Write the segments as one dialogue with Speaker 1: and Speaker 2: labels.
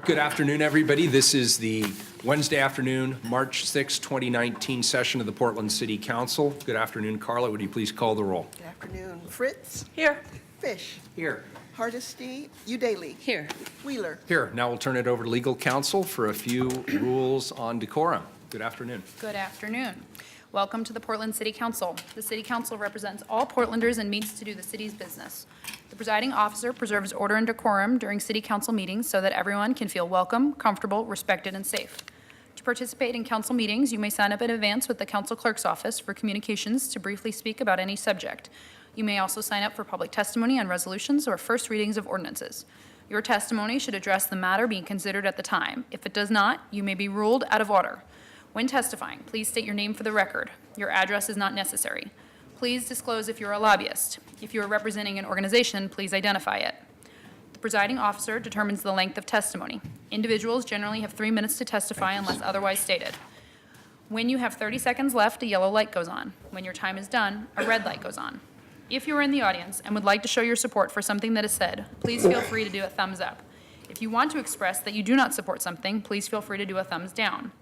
Speaker 1: Good afternoon, everybody. This is the Wednesday afternoon, March 6, 2019 session of the Portland City Council. Good afternoon, Carla. Would you please call the roll?
Speaker 2: Good afternoon. Fritz.
Speaker 3: Here.
Speaker 2: Fish.
Speaker 1: Here.
Speaker 2: Hardesty. Udaly.
Speaker 3: Here.
Speaker 2: Wheeler.
Speaker 1: Here. Now we'll turn it over to legal counsel for a few rules on decorum. Good afternoon.
Speaker 4: Good afternoon. Welcome to the Portland City Council. The City Council represents all Portlanders and meets to do the city's business. The presiding officer preserves order and decorum during City Council meetings so that everyone can feel welcome, comfortable, respected, and safe. To participate in council meetings, you may sign up in advance with the council clerk's office for communications to briefly speak about any subject. You may also sign up for public testimony on resolutions or first readings of ordinances. Your testimony should address the matter being considered at the time. If it does not, you may be ruled out of order. When testifying, please state your name for the record. Your address is not necessary. Please disclose if you're a lobbyist. If you are representing an organization, please identify it. The presiding officer determines the length of testimony. Individuals generally have 3 minutes to testify unless otherwise stated. When you have 30 seconds left, a yellow light goes on. When your time is done, a red light goes on. If you are in the audience and would like to show your support for something that is said, please feel free to do a thumbs up. If you want to express that you do not support something, please feel free to do a thumbs down.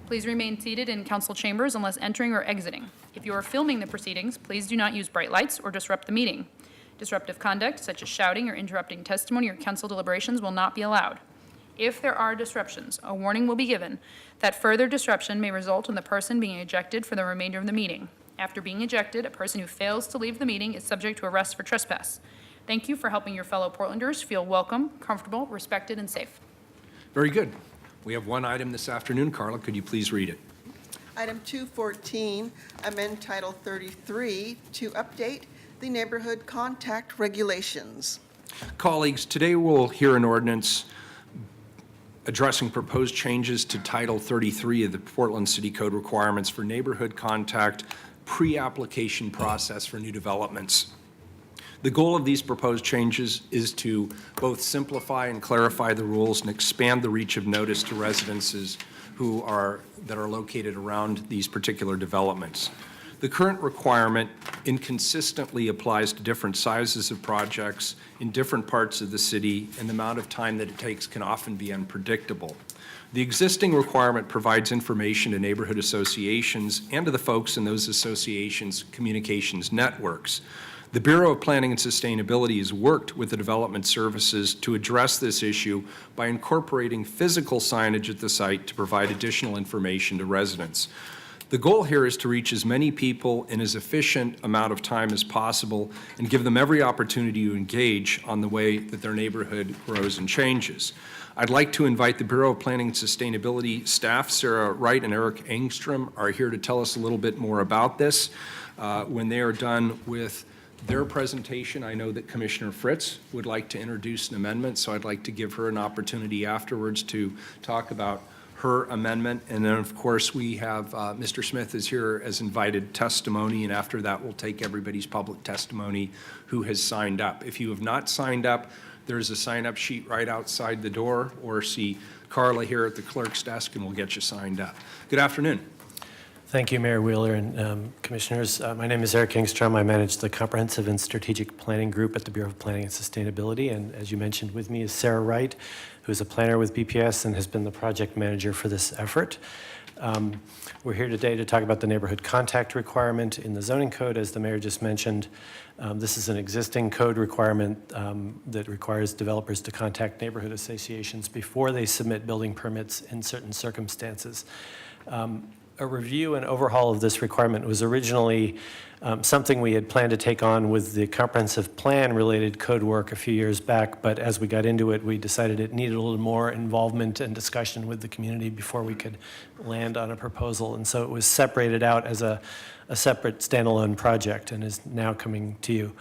Speaker 4: Please remain seated in council chambers unless entering or exiting. If you are filming the proceedings, please do not use bright lights or disrupt the meeting. Disruptive conduct, such as shouting or interrupting testimony or council deliberations, will not be allowed. If there are disruptions, a warning will be given that further disruption may result in the person being ejected for the remainder of the meeting. After being ejected, a person who fails to leave the meeting is subject to arrest for trespass. Thank you for helping your fellow Portlanders feel welcome, comfortable, respected, and safe.
Speaker 1: Very good. We have one item this afternoon. Carla, could you please read it?
Speaker 2: Item 214, amend Title 33 to update the neighborhood contact regulations.
Speaker 1: Colleagues, today we'll hear an ordinance addressing proposed changes to Title 33 of the Portland City Code requirements for neighborhood contact pre-application process for new developments. The goal of these proposed changes is to both simplify and clarify the rules and expand the reach of notice to residences that are located around these particular developments. The current requirement inconsistently applies to different sizes of projects in different parts of the city, and the amount of time that it takes can often be unpredictable. The existing requirement provides information to neighborhood associations and to the folks in those associations' communications networks. The Bureau of Planning and Sustainability has worked with the development services to address this issue by incorporating physical signage at the site to provide additional information to residents. The goal here is to reach as many people in as efficient amount of time as possible and give them every opportunity to engage on the way that their neighborhood grows and changes. I'd like to invite the Bureau of Planning and Sustainability staff, Sarah Wright and Eric Engstrom, are here to tell us a little bit more about this. When they are done with their presentation, I know that Commissioner Fritz would like to introduce an amendment, so I'd like to give her an opportunity afterwards to talk about her amendment. And then, of course, we have Mr. Smith is here as invited testimony, and after that, we'll take everybody's public testimony who has signed up. If you have not signed up, there's a sign-up sheet right outside the door, or see Carla here at the clerk's desk, and we'll get you signed up. Good afternoon.
Speaker 5: Thank you, Mayor Wheeler and Commissioners. My name is Eric Engstrom. I manage the Comprehensive and Strategic Planning Group at the Bureau of Planning and Sustainability. And as you mentioned, with me is Sarah Wright, who is a planner with BPS and has been the project manager for this effort. We're here today to talk about the neighborhood contact requirement in the zoning code. As the mayor just mentioned, this is an existing code requirement that requires developers to contact neighborhood associations before they submit building permits in certain circumstances. A review and overhaul of this requirement was originally something we had planned to take on with the comprehensive plan related code work a few years back, but as we got into it, we decided it needed a little more involvement and discussion with the community before we could land on a proposal. And so it was separated out as a separate standalone project and is now coming to you.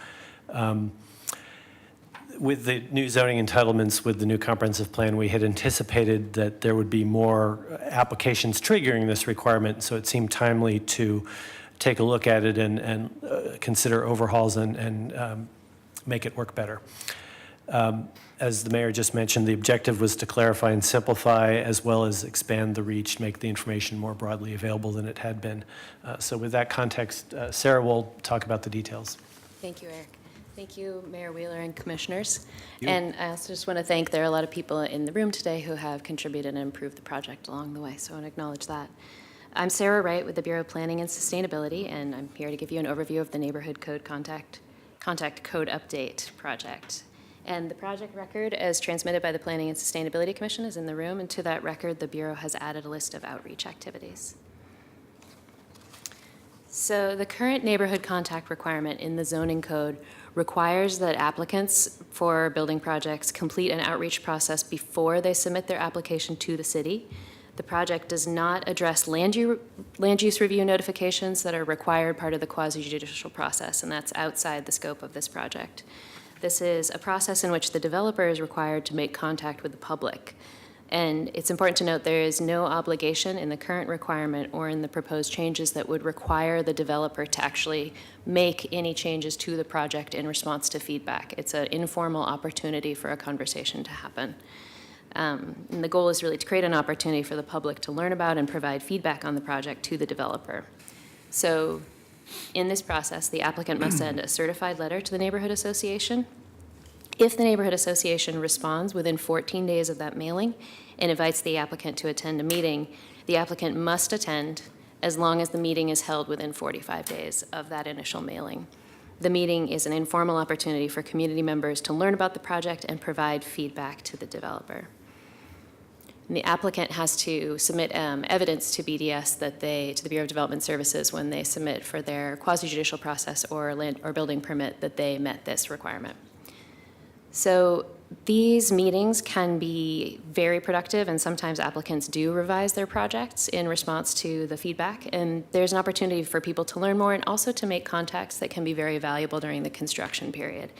Speaker 5: With the new zoning entitlements, with the new comprehensive plan, we had anticipated that there would be more applications triggering this requirement, so it seemed timely to take a look at it and consider overhauls and make it work better. As the mayor just mentioned, the objective was to clarify and simplify, as well as expand the reach, make the information more broadly available than it had been. So with that context, Sarah will talk about the details.
Speaker 3: Thank you, Eric. Thank you, Mayor Wheeler and Commissioners. And I also just want to thank, there are a lot of people in the room today who have contributed and improved the project along the way, so I want to acknowledge that. I'm Sarah Wright with the Bureau of Planning and Sustainability, and I'm here to give you an overview of the Neighborhood Code Contact Code Update project. And the project record, as transmitted by the Planning and Sustainability Commission, is in the room, and to that record, the Bureau has added a list of outreach activities. So the current neighborhood contact requirement in the zoning code requires that applicants for building projects complete an outreach process before they submit their application to the city. The project does not address land use review notifications that are required part of the quasi-judicial process, and that's outside the scope of this project. This is a process in which the developer is required to make contact with the public. And it's important to note there is no obligation in the current requirement or in the proposed changes that would require the developer to actually make any changes to the project in response to feedback. It's an informal opportunity for a conversation to happen. And the goal is really to create an opportunity for the public to learn about and provide feedback on the project to the developer. So in this process, the applicant must send a certified letter to the neighborhood association. If the neighborhood association responds within 14 days of that mailing and invites the applicant to attend a meeting, the applicant must attend as long as the meeting is held within 45 days of that initial mailing. The meeting is an informal opportunity for community members to learn about the project and provide feedback to the developer. And the applicant has to submit evidence to BDS to the Bureau of Development Services when they submit for their quasi-judicial process or building permit that they met this requirement. So these meetings can be very productive, and sometimes applicants do revise their projects in response to the feedback. And there's an opportunity for people to learn more and also to make contacts that can be very valuable during the construction period.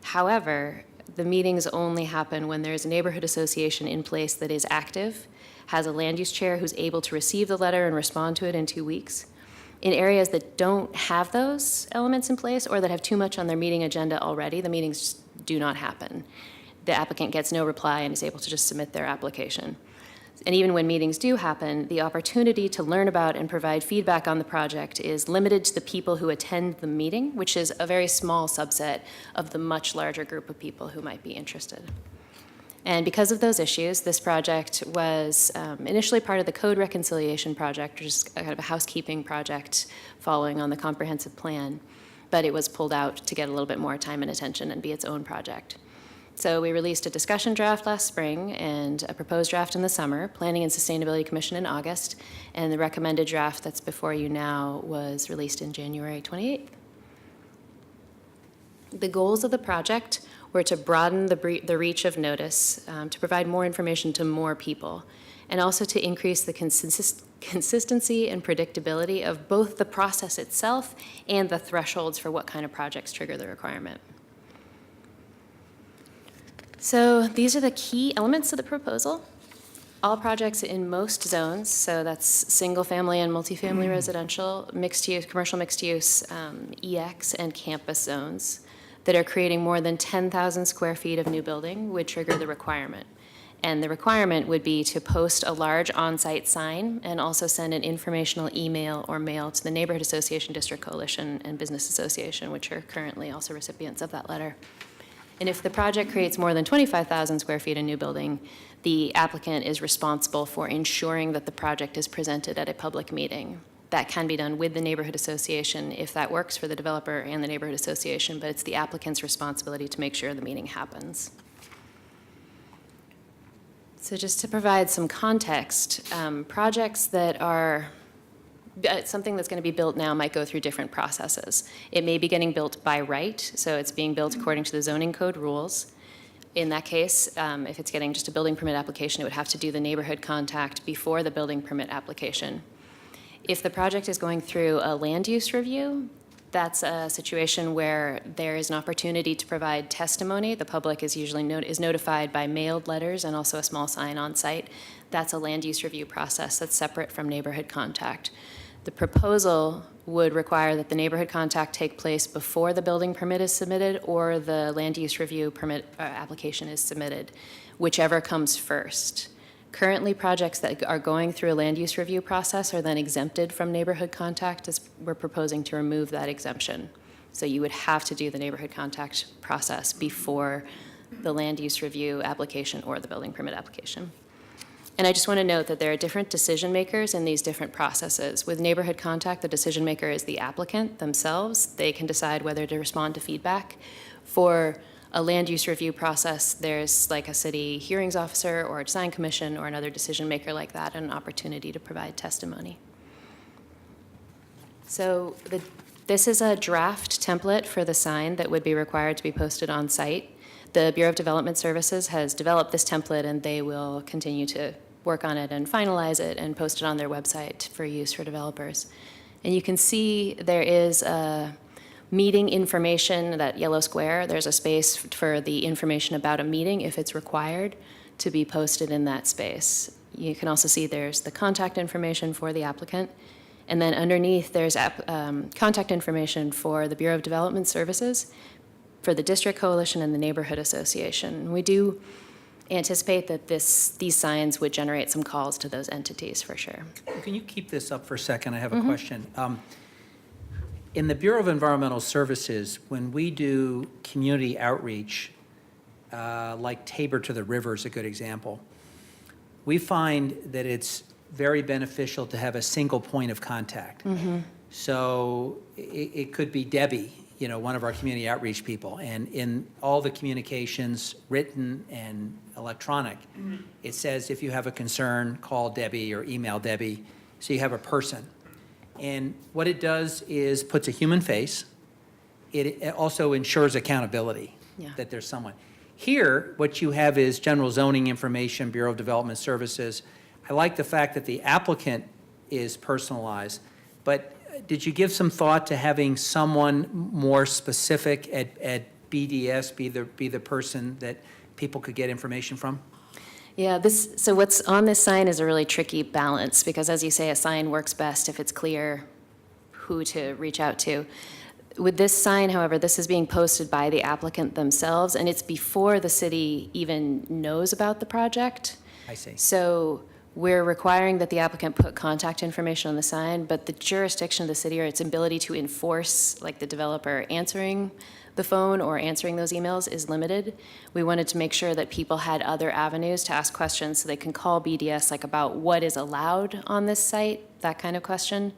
Speaker 3: However, the meetings only happen when there's a neighborhood association in place that is active, has a land use chair who's able to receive the letter and respond to it in 2 weeks. In areas that don't have those elements in place or that have too much on their meeting agenda already, the meetings just do not happen. The applicant gets no reply and is able to just submit their application. And even when meetings do happen, the opportunity to learn about and provide feedback on the project is limited to the people who attend the meeting, which is a very small subset of the much larger group of people who might be interested. And because of those issues, this project was initially part of the Code Reconciliation Project, which is kind of a housekeeping project following on the comprehensive plan, but it was pulled out to get a little bit more time and attention and be its own project. So we released a discussion draft last spring and a proposed draft in the summer, Planning and Sustainability Commission in August, and the recommended draft that's before you now was released in January 28th. The goals of the project were to broaden the reach of notice, to provide more information to more people, and also to increase the consistency and predictability of both the process itself and the thresholds for what kind of projects trigger the requirement. So these are the key elements of the proposal. All projects in most zones, so that's single-family and multifamily residential, mixed-use, commercial mixed-use, EX, and campus zones that are creating more than 10,000 square feet of new building would trigger the requirement. And the requirement would be to post a large on-site sign and also send an informational email or mail to the Neighborhood Association, District Coalition, and Business Association, which are currently also recipients of that letter. And if the project creates more than 25,000 square feet of new building, the applicant is responsible for ensuring that the project is presented at a public meeting. That can be done with the neighborhood association if that works for the developer and the neighborhood association, but it's the applicant's responsibility to make sure the meeting happens. So just to provide some context, projects that are something that's going to be built now might go through different processes. It may be getting built by right, so it's being built according to the zoning code rules. In that case, if it's getting just a building permit application, it would have to do the neighborhood contact before the building permit application. If the project is going through a land use review, that's a situation where there is an opportunity to provide testimony. The public is usually notified by mailed letters and also a small sign on site. That's a land use review process that's separate from neighborhood contact. The proposal would require that the neighborhood contact take place before the building permit is submitted or the land use review permit application is submitted, whichever comes first. Currently, projects that are going through a land use review process are then exempted from neighborhood contact, as we're proposing to remove that exemption. So you would have to do the neighborhood contact process before the land use review application or the building permit application. And I just want to note that there are different decision makers in these different processes. With neighborhood contact, the decision maker is the applicant themselves. They can decide whether to respond to feedback. For a land use review process, there's like a city hearings officer or a design commission or another decision maker like that, and an opportunity to provide testimony. So this is a draft template for the sign that would be required to be posted on site. The Bureau of Development Services has developed this template, and they will continue to work on it and finalize it and post it on their website for use for developers. And you can see there is a meeting information, that yellow square. There's a space for the information about a meeting if it's required to be posted in that space. You can also see there's the contact information for the applicant. And then underneath, there's contact information for the Bureau of Development Services, for the District Coalition, and the Neighborhood Association. We do anticipate that these signs would generate some calls to those entities for sure.
Speaker 6: Can you keep this up for a second? I have a question. In the Bureau of Environmental Services, when we do community outreach, like Tabor to the River is a good example, we find that it's very beneficial to have a single point of contact. So it could be Debbie, one of our community outreach people, and in all the communications, written and electronic, it says if you have a concern, call Debbie or email Debbie, so you have a person. And what it does is puts a human face. It also ensures accountability, that there's someone. Here, what you have is general zoning information, Bureau of Development Services. I like the fact that the applicant is personalized, but did you give some thought to having someone more specific at BDS be the person that people could get information from?
Speaker 3: Yeah, so what's on this sign is a really tricky balance, because as you say, a sign works best if it's clear who to reach out to. With this sign, however, this is being posted by the applicant themselves, and it's before the city even knows about the project.
Speaker 6: I see.
Speaker 3: So we're requiring that the applicant put contact information on the sign, but the jurisdiction of the city or its ability to enforce, like the developer answering the phone or answering those emails, is limited. We wanted to make sure that people had other avenues to ask questions, so they can call BDS like about what is allowed on this site, that kind of question.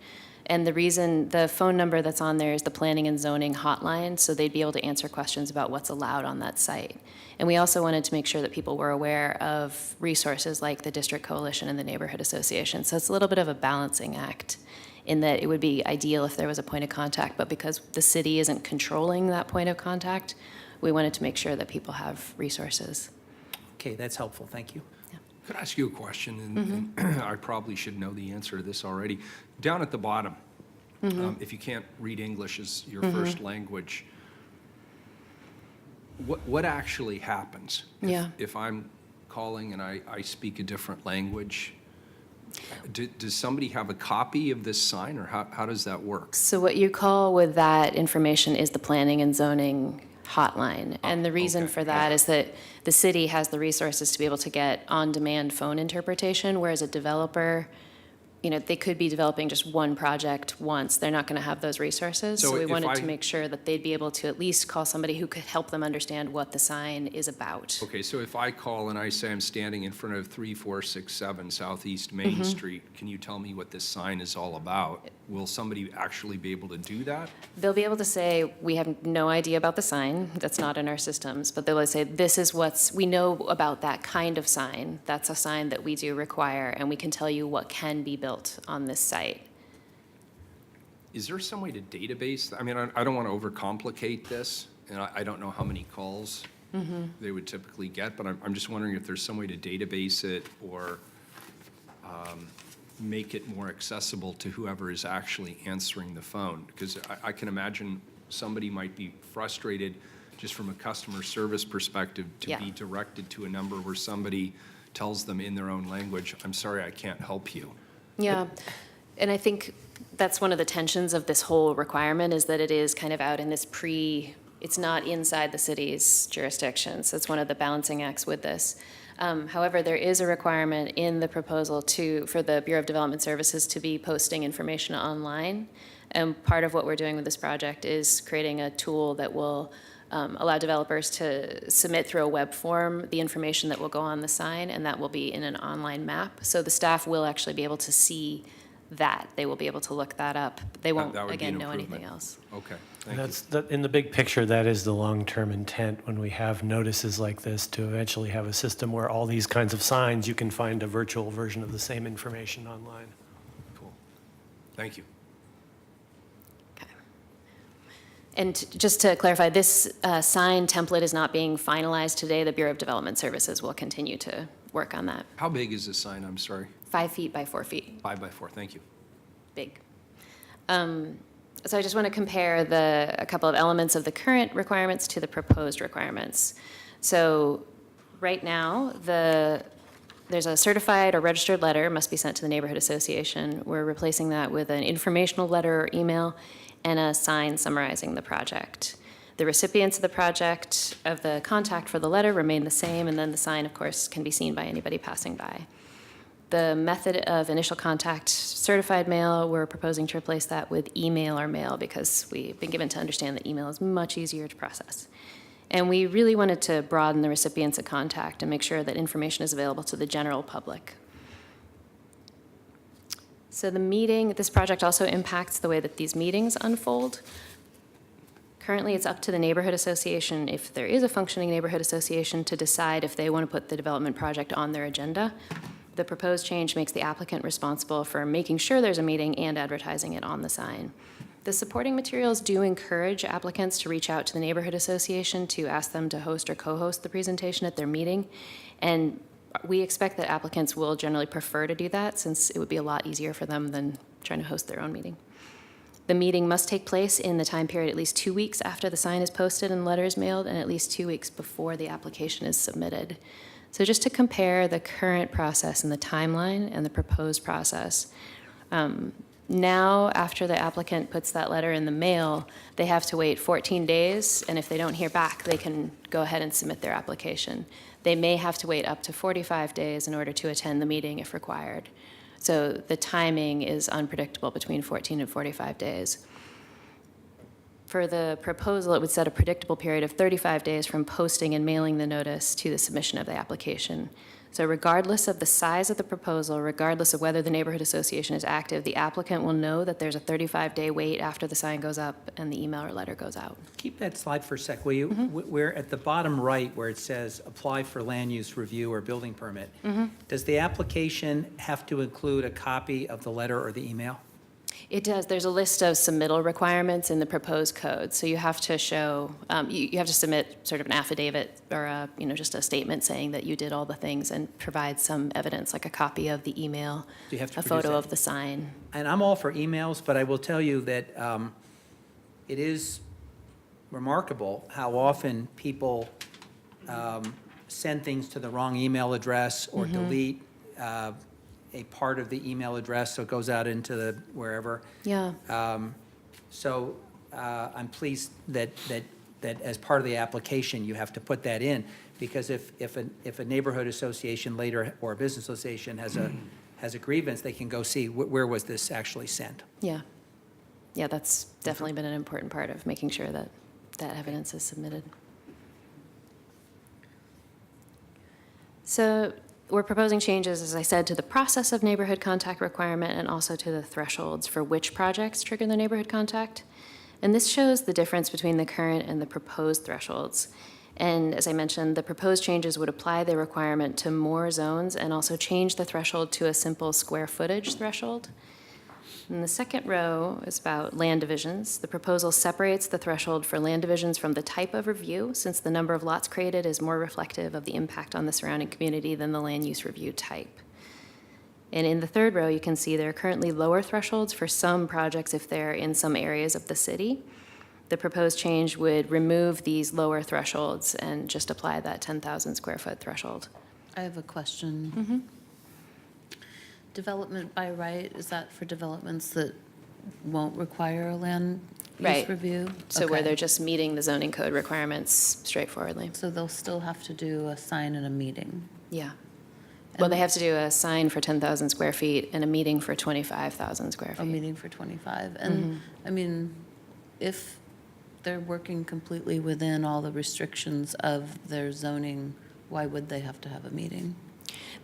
Speaker 3: And the reason, the phone number that's on there is the planning and zoning hotline, so they'd be able to answer questions about what's allowed on that site. And we also wanted to make sure that people were aware of resources like the District Coalition and the Neighborhood Association. So it's a little bit of a balancing act, in that it would be ideal if there was a point of contact, but because the city isn't controlling that point of contact, we wanted to make sure that people have resources.
Speaker 6: Okay, that's helpful. Thank you.
Speaker 1: Could I ask you a question? And I probably should know the answer to this already. Down at the bottom, if you can't read English as your first language, what actually happens? If I'm calling and I speak a different language, does somebody have a copy of this sign, or how does that work?
Speaker 3: So what you call with that information is the planning and zoning hotline. And the reason for that is that the city has the resources to be able to get on-demand phone interpretation, whereas a developer, they could be developing just one project once. They're not going to have those resources. So we wanted to make sure that they'd be able to at least call somebody who could help them understand what the sign is about.
Speaker 1: Okay, so if I call and I say I'm standing in front of 3467 Southeast Main Street, can you tell me what this sign is all about? Will somebody actually be able to do that?
Speaker 3: They'll be able to say, we have no idea about the sign, that's not in our systems, but they'll say, this is we know about that kind of sign. That's a sign that we do require, and we can tell you what can be built on this site.
Speaker 1: Is there some way to database? I mean, I don't want to overcomplicate this, and I don't know how many calls they would typically get, but I'm just wondering if there's some way to database it or make it more accessible to whoever is actually answering the phone. Because I can imagine somebody might be frustrated just from a customer service perspective to be directed to a number where somebody tells them in their own language, I'm sorry, I can't help you.
Speaker 3: Yeah, and I think that's one of the tensions of this whole requirement, is that it is kind of out in this it's not inside the city's jurisdiction. So it's one of the balancing acts with this. However, there is a requirement in the proposal for the Bureau of Development Services to be posting information online. And part of what we're doing with this project is creating a tool that will allow developers to submit through a web form the information that will go on the sign, and that will be in an online map. So the staff will actually be able to see that. They will be able to look that up. They won't,
Speaker 1: That would be an
Speaker 3: again, know anything
Speaker 1: improvement.
Speaker 3: else.
Speaker 1: Okay, thank you.
Speaker 5: That's, in the big picture, that is the long-term intent when we have notices like this, to eventually have a system where all these kinds of signs, you can find a virtual version of the same information online.
Speaker 1: Cool. Thank you.
Speaker 3: And just to clarify, this sign template is not being finalized today. The Bureau of Development Services will continue to work on that.
Speaker 1: How big is this sign? I'm sorry.
Speaker 3: 5 feet by 4 feet,
Speaker 1: 5 by 4. Thank you.
Speaker 3: big. So I just want to compare a couple of elements of the current requirements to the proposed requirements. So right now, there's a certified or registered letter must be sent to the neighborhood association. We're replacing that with an informational letter or email and a sign summarizing the project. The recipients of the project, of the contact for the letter, remain the same, and then the sign, of course, can be seen by anybody passing by. The method of initial contact, certified mail, we're proposing to replace that with email or mail, because we've been given to understand that email is much easier to process. And we really wanted to broaden the recipients of contact and make sure that information is available to the general public. So this project also impacts the way that these meetings unfold. Currently, it's up to the neighborhood association, if there is a functioning neighborhood association, to decide if they want to put the development project on their agenda. The proposed change makes the applicant responsible for making sure there's a meeting and advertising it on the sign. The supporting materials do encourage applicants to reach out to the neighborhood association to ask them to host or co-host the presentation at their meeting. And we expect that applicants will generally prefer to do that, since it would be a lot easier for them than trying to host their own meeting. The meeting must take place in the time period at least 2 weeks after the sign is posted and the letter is mailed, and at least 2 weeks before the application is submitted. So just to compare the current process and the timeline and the proposed process, now, after the applicant puts that letter in the mail, they have to wait 14 days, and if they don't hear back, they can go ahead and submit their application. They may have to wait up to 45 days in order to attend the meeting if required. So the timing is unpredictable between 14 and 45 days. For the proposal, it would set a predictable period of 35 days from posting and mailing the notice to the submission of the application. So regardless of the size of the proposal, regardless of whether the neighborhood association is active, the applicant will know that there's a 35-day wait after the sign goes up and the email or letter goes out.
Speaker 6: Keep that slide for a sec, will you? We're at the bottom right where it says, apply for land use review or building permit. Does the application have to include a copy of the letter or the email?
Speaker 3: It does. There's a list of submittal requirements in the proposed code. So you have to show, you have to submit sort of an affidavit or just a statement saying that you did all the things and provide some evidence, like a copy of the email,
Speaker 6: Do you have to
Speaker 3: a
Speaker 6: produce
Speaker 3: photo
Speaker 6: that?
Speaker 3: of the sign.
Speaker 6: And I'm all for emails, but I will tell you that it is remarkable how often people send things to the wrong email address or delete a part of the email address, so it goes out into the wherever.
Speaker 3: Yeah.
Speaker 6: So I'm pleased that as part of the application, you have to put that in, because if a neighborhood association later, or a business association has a grievance, they can go see where was this actually sent.
Speaker 3: Yeah. Yeah, that's definitely been an important part of making sure that that evidence is submitted. So we're proposing changes, as I said, to the process of neighborhood contact requirement and also to the thresholds for which projects trigger the neighborhood contact. And this shows the difference between the current and the proposed thresholds. And as I mentioned, the proposed changes would apply the requirement to more zones and also change the threshold to a simple square footage threshold. And the second row is about land divisions. The proposal separates the threshold for land divisions from the type of review, since the number of lots created is more reflective of the impact on the surrounding community than the land use review type. And in the third row, you can see there are currently lower thresholds for some projects if they're in some areas of the city. The proposed change would remove these lower thresholds and just apply that 10,000 square foot threshold.
Speaker 7: I have a question. Development by right, is that for developments that won't require a land
Speaker 3: Right.
Speaker 7: use review?
Speaker 3: So where
Speaker 7: Okay.
Speaker 3: they're just meeting the zoning code requirements straightforwardly.
Speaker 7: So they'll still have to do a sign and a meeting?
Speaker 3: Yeah. Well, they have to do a sign for 10,000 square feet and a meeting for 25,000 square
Speaker 7: A
Speaker 3: feet.
Speaker 7: meeting for 25. And, I mean, if they're working completely within all the restrictions of their zoning, why would they have to have a meeting?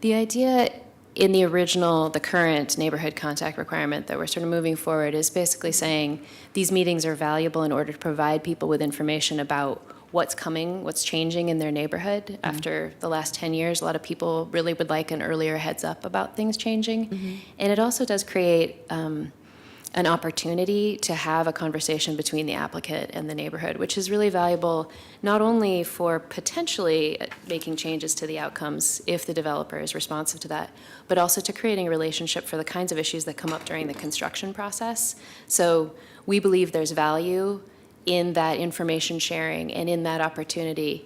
Speaker 3: The idea in the original, the current neighborhood contact requirement that we're sort of moving forward is basically saying these meetings are valuable in order to provide people with information about what's coming, what's changing in their neighborhood. After the last 10 years, a lot of people really would like an earlier heads up about things changing. And it also does create an opportunity to have a conversation between the applicant and the neighborhood, which is really valuable not only for potentially making changes to the outcomes if the developer is responsive to that, but also to creating a relationship for the kinds of issues that come up during the construction process. So we believe there's value in that information sharing and in that opportunity,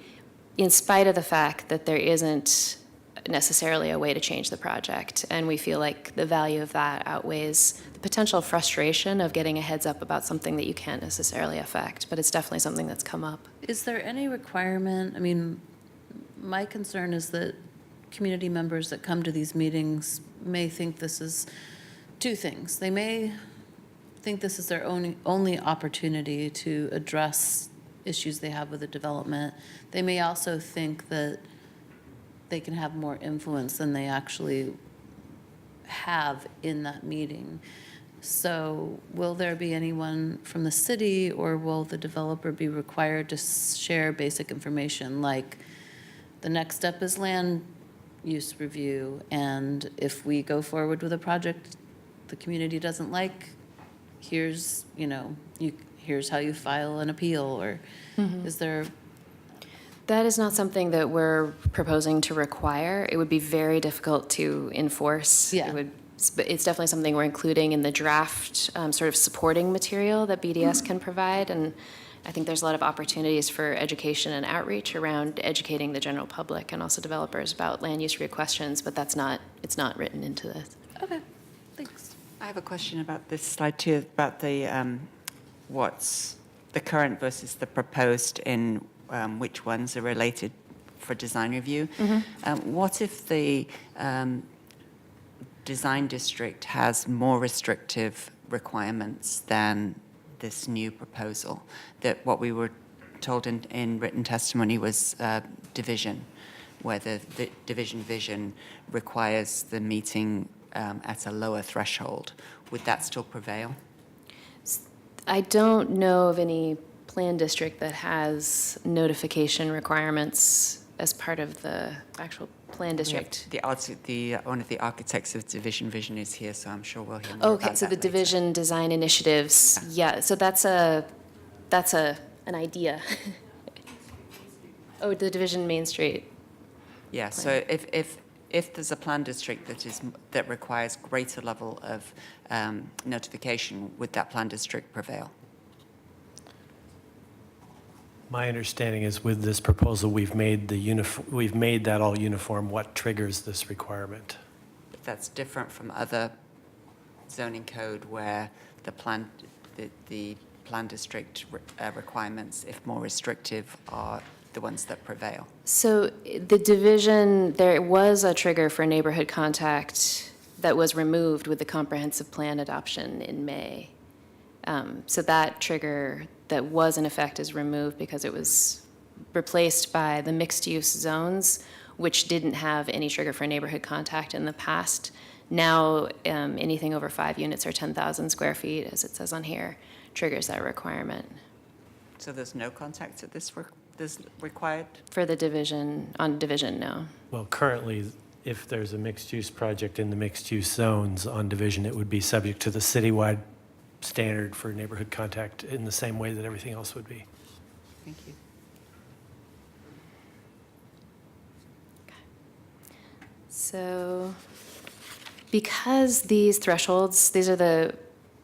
Speaker 3: in spite of the fact that there isn't necessarily a way to change the project. And we feel like the value of that outweighs the potential frustration of getting a heads up about something that you can't necessarily affect. But it's definitely something that's come up.
Speaker 7: Is there any requirement, I mean, my concern is that community members that come to these meetings may think this is two things. They may think this is their only opportunity to address issues they have with the development. They may also think that they can have more influence than they actually have in that meeting. So will there be anyone from the city, or will the developer be required to share basic information like the next step is land use review, and if we go forward with a project the community doesn't like, here's, here's how you file an appeal, or is there?
Speaker 3: That is not something that we're proposing to require. It would be very difficult to enforce.
Speaker 7: Yeah.
Speaker 3: It's definitely something we're including in the draft sort of supporting material that BDS can provide. And I think there's a lot of opportunities for education and outreach around educating the general public and also developers about land use review questions, but it's not written into this.
Speaker 7: Okay, thanks.
Speaker 8: I have a question about this slide too, about the what's the current versus the proposed in which ones are related for design review. What if the design district has more restrictive requirements than this new proposal? That what we were told in written testimony was division, where the division vision requires the meeting at a lower threshold. Would that still prevail?
Speaker 3: I don't know of any plan district that has notification requirements as part of the actual plan district.
Speaker 8: One of the architects of division vision is here, so I'm sure we'll hear more about
Speaker 3: Okay, so
Speaker 8: that
Speaker 3: the
Speaker 8: later.
Speaker 3: division design initiatives, yeah, so that's an idea. Oh, the division Main Street.
Speaker 8: Yeah, so if there's a plan district that requires greater level of notification, would that plan district prevail?
Speaker 5: My understanding is with this proposal, we've made that all uniform. What triggers this requirement?
Speaker 8: That's different from other zoning code where the plan district requirements, if more restrictive, are the ones that prevail.
Speaker 3: So the division, there was a trigger for neighborhood contact that was removed with the comprehensive plan adoption in May. So that trigger that was in effect is removed because it was replaced by the mixed-use zones, which didn't have any trigger for neighborhood contact in the past. Now, anything over 5 units or 10,000 square feet, as it says on here, triggers that requirement.
Speaker 8: So there's no contact at this required?
Speaker 3: For the division, on division, no.
Speaker 5: Well, currently, if there's a mixed-use project in the mixed-use zones on division, it would be subject to the citywide standard for neighborhood contact in the same way that everything else would be.
Speaker 8: Thank you.
Speaker 3: So because these thresholds,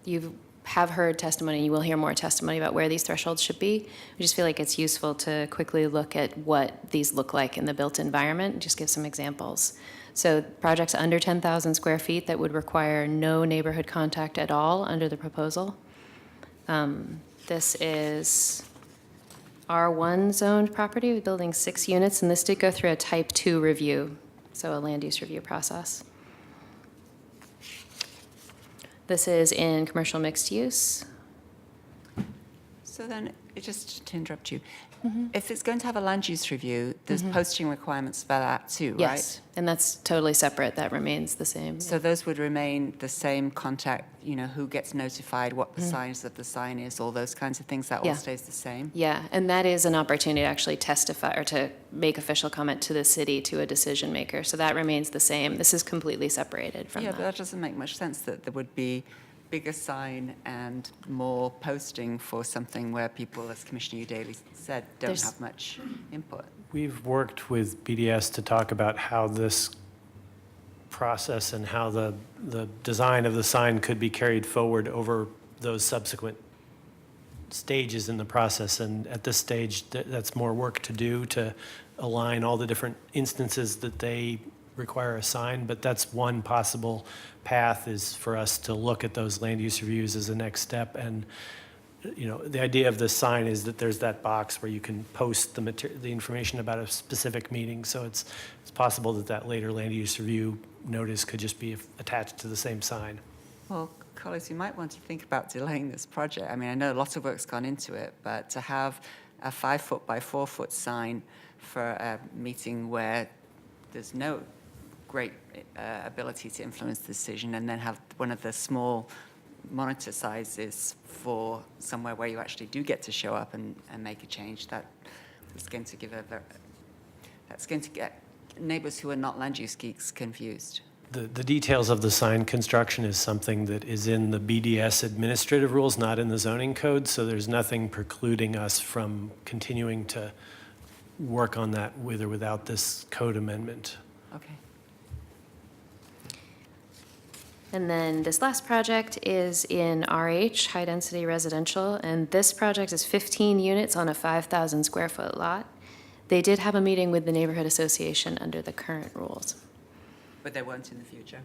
Speaker 3: you have heard testimony, you will hear more testimony about where these thresholds should be. We just feel like it's useful to quickly look at what these look like in the built environment and just give some examples. So projects under 10,000 square feet that would require no neighborhood contact at all under the proposal. This is R1 zoned property, building 6 units, and this did go through a type 2 review. so a land use review process. This is in commercial mixed use.
Speaker 8: So then, just to interrupt you, if it's going to have a land use review, there's posting requirements for that too, right?
Speaker 3: Yes, and that's totally separate. That remains the same.
Speaker 8: So those would remain the same contact, who gets notified, what the size of the sign is, all those kinds of things, that all
Speaker 3: Yeah.
Speaker 8: stays the same?
Speaker 3: Yeah, and that is an opportunity to actually testify or to make official comment to the city, to a decision maker. So that remains the same. This is completely separated from
Speaker 8: Yeah, but
Speaker 3: that.
Speaker 8: that doesn't make much sense that there would be bigger sign and more posting for something where people, as Commissioner Daly said, don't
Speaker 3: There's-
Speaker 8: have much input.
Speaker 5: We've worked with BDS to talk about how this process and how the design of the sign could be carried forward over those subsequent stages in the process. And at this stage, that's more work to do to align all the different instances that they require a sign. But that's one possible path, is for us to look at those land use reviews as a next step. And the idea of the sign is that there's that box where you can post the information about a specific meeting. So it's possible that later land use review notice could just be attached to the same sign.
Speaker 8: Well, colleagues, you might want to think about delaying this project. I mean, I know a lot of work's gone into it, but to have a 5-foot by 4-foot sign for a meeting where there's no great ability to influence the decision, and then have one of the small monitor sizes for somewhere where you actually do get to show up and make a change, that's going to get neighbors who are not land use geeks confused.
Speaker 5: The details of the sign construction is something that is in the BDS administrative rules, not in the zoning code, so there's nothing precluding us from continuing to work on that with or without this code amendment.
Speaker 8: Okay.
Speaker 3: And then this last project is in RH, high-density residential, and this project is 15 units on a 5,000 square foot lot. They did have a meeting with the neighborhood association under the current rules.
Speaker 8: But they won't in the future?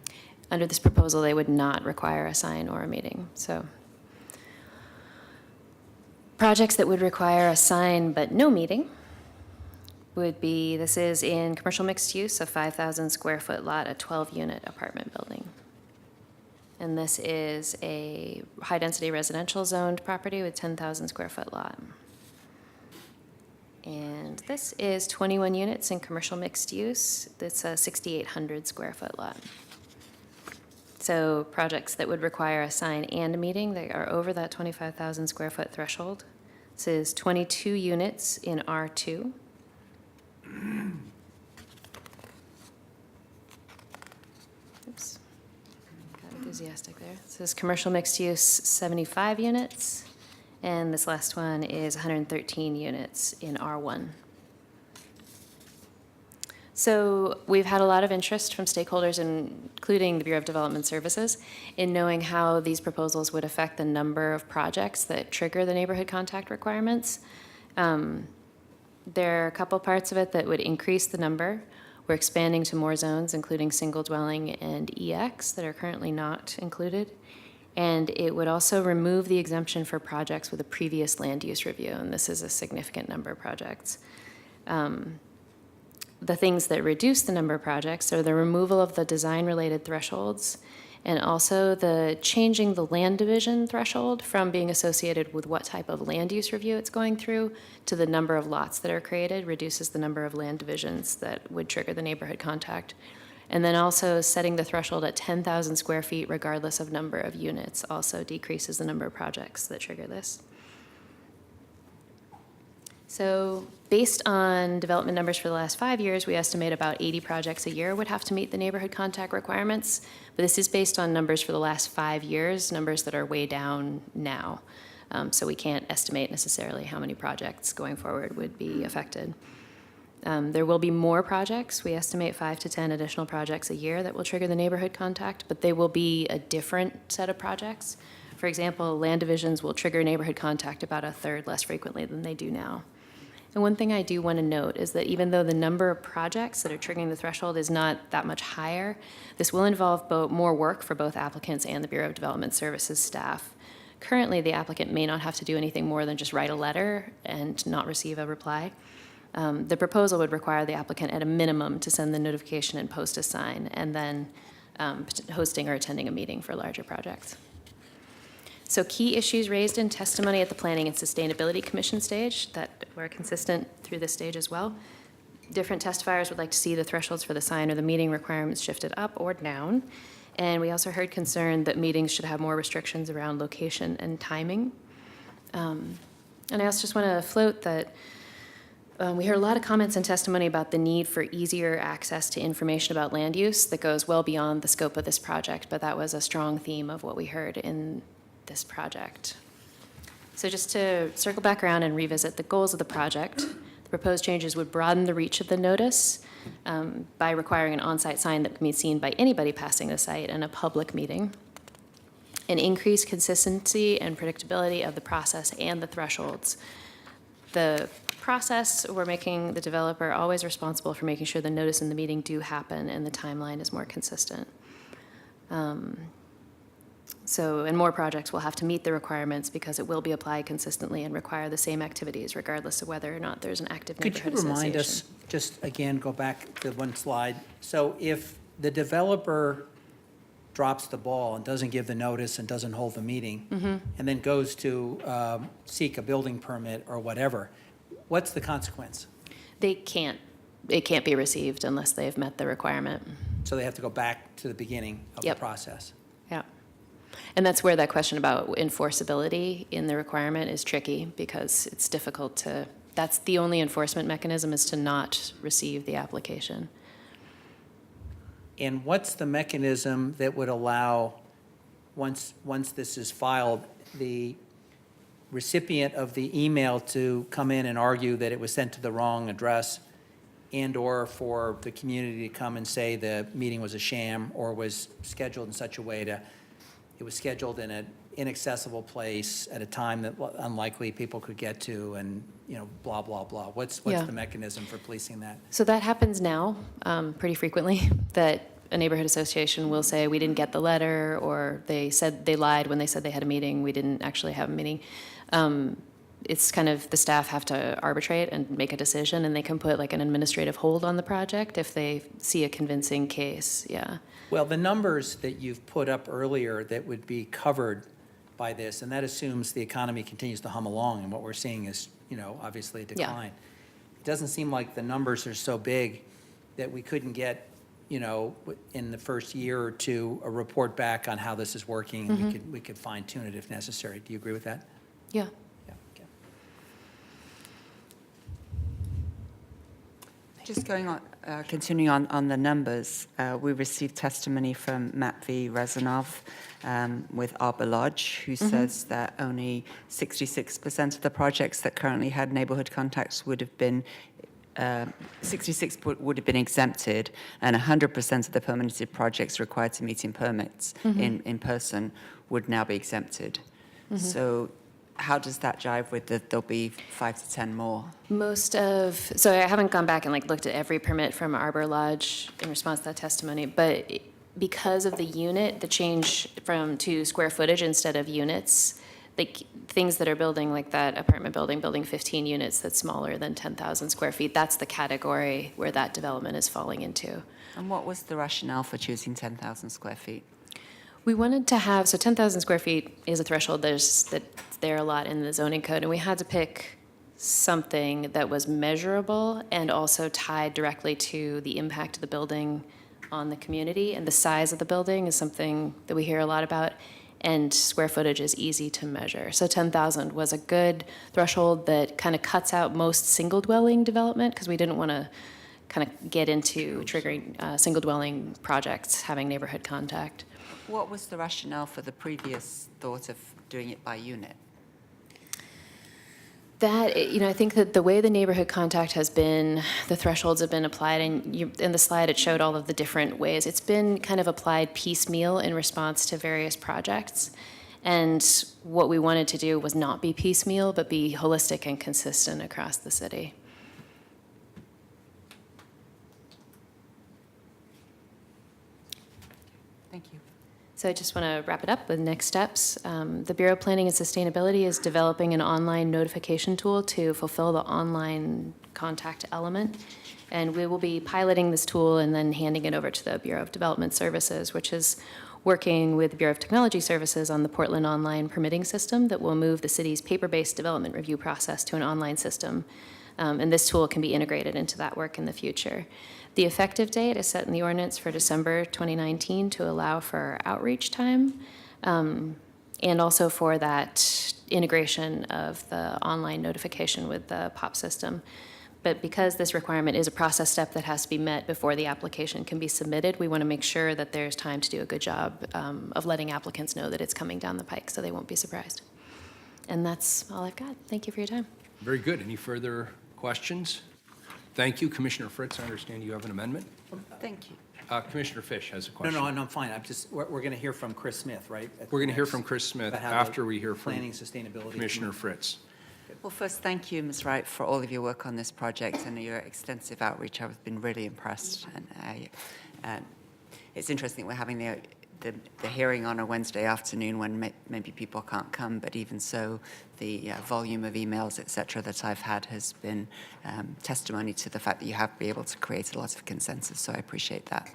Speaker 3: Under this proposal, they would not require a sign or a meeting, so. Projects that would require a sign but no meeting would be, this is in commercial mixed use, a 5,000 square foot lot, a 12-unit apartment building. And this is a high-density residential zoned property with 10,000 square foot lot. And this is 21 units in commercial mixed use. That's a 6,800 square foot lot. So projects that would require a sign and a meeting, they are over that 25,000 square foot threshold. This is 22 units in R2. Oops. Got enthusiastic there. This is commercial mixed use, 75 units. And this last one is 113 units in R1. So we've had a lot of interest from stakeholders, including the Bureau of Development Services, in knowing how these proposals would affect the number of projects that trigger the neighborhood contact requirements. There are a couple parts of it that would increase the number. We're expanding to more zones, including single dwelling and EX that are currently not included. And it would also remove the exemption for projects with a previous land use review, and this is a significant number of projects. The things that reduce the number of projects are the removal of the design-related thresholds and also the changing the land division threshold from being associated with what type of land use review it's going through to the number of lots that are created, reduces the number of land divisions that would trigger the neighborhood contact. And then also setting the threshold at 10,000 square feet regardless of number of units also decreases the number of projects that trigger this. So based on development numbers for the last 5 years, we estimate about 80 projects a year would have to meet the neighborhood contact requirements. But this is based on numbers for the last 5 years, numbers that are way down now. So we can't estimate necessarily how many projects going forward would be affected. There will be more projects. We estimate 5 to 10 additional projects a year that will trigger the neighborhood contact, but they will be a different set of projects. For example, land divisions will trigger neighborhood contact about a third less frequently than they do now. And one thing I do want to note is that even though the number of projects that are triggering the threshold is not that much higher, this will involve more work for both applicants and the Bureau of Development Services staff. Currently, the applicant may not have to do anything more than just write a letter and not receive a reply. The proposal would require the applicant at a minimum to send the notification and post a sign, and then hosting or attending a meeting for larger projects. So key issues raised in testimony at the Planning and Sustainability Commission stage that were consistent through this stage as well. Different testifiers would like to see the thresholds for the sign or the meeting requirements shifted up or down. And we also heard concern that meetings should have more restrictions around location and timing. And I also just want to float that we heard a lot of comments and testimony about the need for easier access to information about land use that goes well beyond the scope of this project, but that was a strong theme of what we heard in this project. So just to circle back around and revisit the goals of the project, the proposed changes would broaden the reach of the notice by requiring an on-site sign that can be seen by anybody passing the site in a public meeting, and increase consistency and predictability of the process and the thresholds. The process, we're making the developer always responsible for making sure the notice and the meeting do happen and the timeline is more consistent. And more projects will have to meet the requirements because it will be applied consistently and require the same activities regardless of whether or not there's an active neighborhood association.
Speaker 6: Could you remind us, just again, go back to one slide. So if the developer drops the ball and doesn't give the notice and doesn't hold the meeting, and then goes to seek a building permit or whatever, what's the consequence?
Speaker 3: It can't be received unless they've met the requirement.
Speaker 6: So they have to go back to the beginning of the
Speaker 3: Yep.
Speaker 6: process.
Speaker 3: Yeah. And that's where that question about enforceability in the requirement is tricky because it's difficult to, that's the only enforcement mechanism is to not receive the application.
Speaker 6: And what's the mechanism that would allow, once this is filed, the recipient of the email to come in and argue that it was sent to the wrong address, and/or for the community to come and say the meeting was a sham or was scheduled in such a way it was scheduled in an inaccessible place at a time that unlikely people could get to, and, blah, blah, blah. What's
Speaker 3: Yeah.
Speaker 6: the mechanism for policing that?
Speaker 3: So that happens now pretty frequently, that a neighborhood association will say, we didn't get the letter, or they said they lied when they said they had a meeting, we didn't actually have a meeting. It's kind of, the staff have to arbitrate and make a decision, and they can put like an administrative hold on the project if they see a convincing case, yeah.
Speaker 6: Well, the numbers that you've put up earlier that would be covered by this, and that assumes the economy continues to hum along, and what we're seeing is, obviously a decline. It doesn't seem like the numbers are so big that we couldn't get, in the first year or two, a report back on how this is working, and we could fine tune it if necessary. Do you agree with that?
Speaker 3: Yeah.
Speaker 6: Yeah, okay.
Speaker 8: Just going on, continuing on the numbers, we received testimony from Matt V. Rezanov with Arbor Lodge, who says that only 66% of the projects that currently had neighborhood contacts would have been 66 would have been exempted, and 100% of the permitted projects required to meet in permits in person would now be exempted. So how does that jive with there'll be 5 to 10 more?
Speaker 3: So I haven't gone back and looked at every permit from Arbor Lodge in response to that testimony, but because of the change to square footage instead of units, things that are building like that apartment building 15 units that's smaller than 10,000 square feet, that's the category where that development is falling into.
Speaker 8: And what was the rationale for choosing 10,000 square feet?
Speaker 3: We wanted to have, so 10,000 square feet is a threshold that's there a lot in the zoning code, and we had to pick something that was measurable and also tied directly to the impact of the building on the community, and the size of the building is something that we hear a lot about, and square footage is easy to measure. So 10,000 was a good threshold that kind of cuts out most single-dwelling development, because we didn't want to kind of get into triggering single-dwelling projects having neighborhood contact.
Speaker 8: What was the rationale for the previous thought of doing it by unit?
Speaker 3: That, I think that the way the neighborhood contact has been, the thresholds have been applied, and in the slide it showed all of the different ways. It's been kind of applied piecemeal in response to various projects. And what we wanted to do was not be piecemeal, but be holistic and consistent across the city.
Speaker 8: Thank you.
Speaker 3: So I just want to wrap it up with next steps. The Bureau of Planning and Sustainability is developing an online notification tool to fulfill the online contact element. And we will be piloting this tool and then handing it over to the Bureau of Development Services, which is working with the Bureau of Technology Services on the Portland online permitting system that will move the city's paper-based development review process to an online system. And this tool can be integrated into that work in the future. The effective date is set in the ordinance for December 2019 to allow for outreach time, and also for that integration of the online notification with the POP system. But because this requirement is a process step that has to be met before the application can be submitted, we want to make sure that there's time to do a good job of letting applicants know that it's coming down the pike so they won't be surprised. And that's all I've got. Thank you for your time.
Speaker 1: Very good. Any further questions? Thank you. Commissioner Fritz, I understand you have an amendment.
Speaker 8: Thank you.
Speaker 1: Commissioner Fish has a
Speaker 6: No,
Speaker 1: question.
Speaker 6: no, I'm fine. We're going to hear from Chris Smith, right?
Speaker 1: We're going to hear from Chris Smith
Speaker 6: About how the
Speaker 1: after we hear from
Speaker 6: Planning, Sustainability.
Speaker 1: Commissioner Fritz.
Speaker 8: Well, first, thank you, Ms. Wright, for all of your work on this project and your extensive outreach. I've been really impressed. And it's interesting we're having the hearing on a Wednesday afternoon when maybe people can't come, but even so, the volume of emails, et cetera, that I've had has been testimony to the fact that you have been able to create a lot of consensus, so I appreciate that.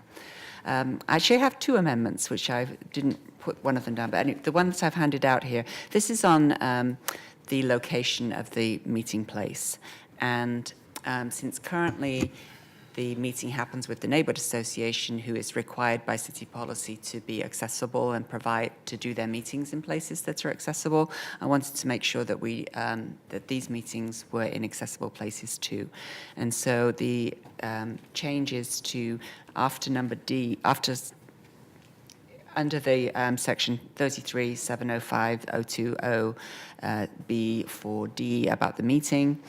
Speaker 8: I actually have two amendments, which I didn't put one of them down, but anyway, the one that I've handed out here, this is on the location of the meeting place. And since currently the meeting happens with the neighborhood association, who is required by city policy to be accessible and to do their meetings in places that are accessible, I wanted to make sure that that these meetings were in accessible places too. And so the change is to under the section 33-705-020 B4D about the meeting,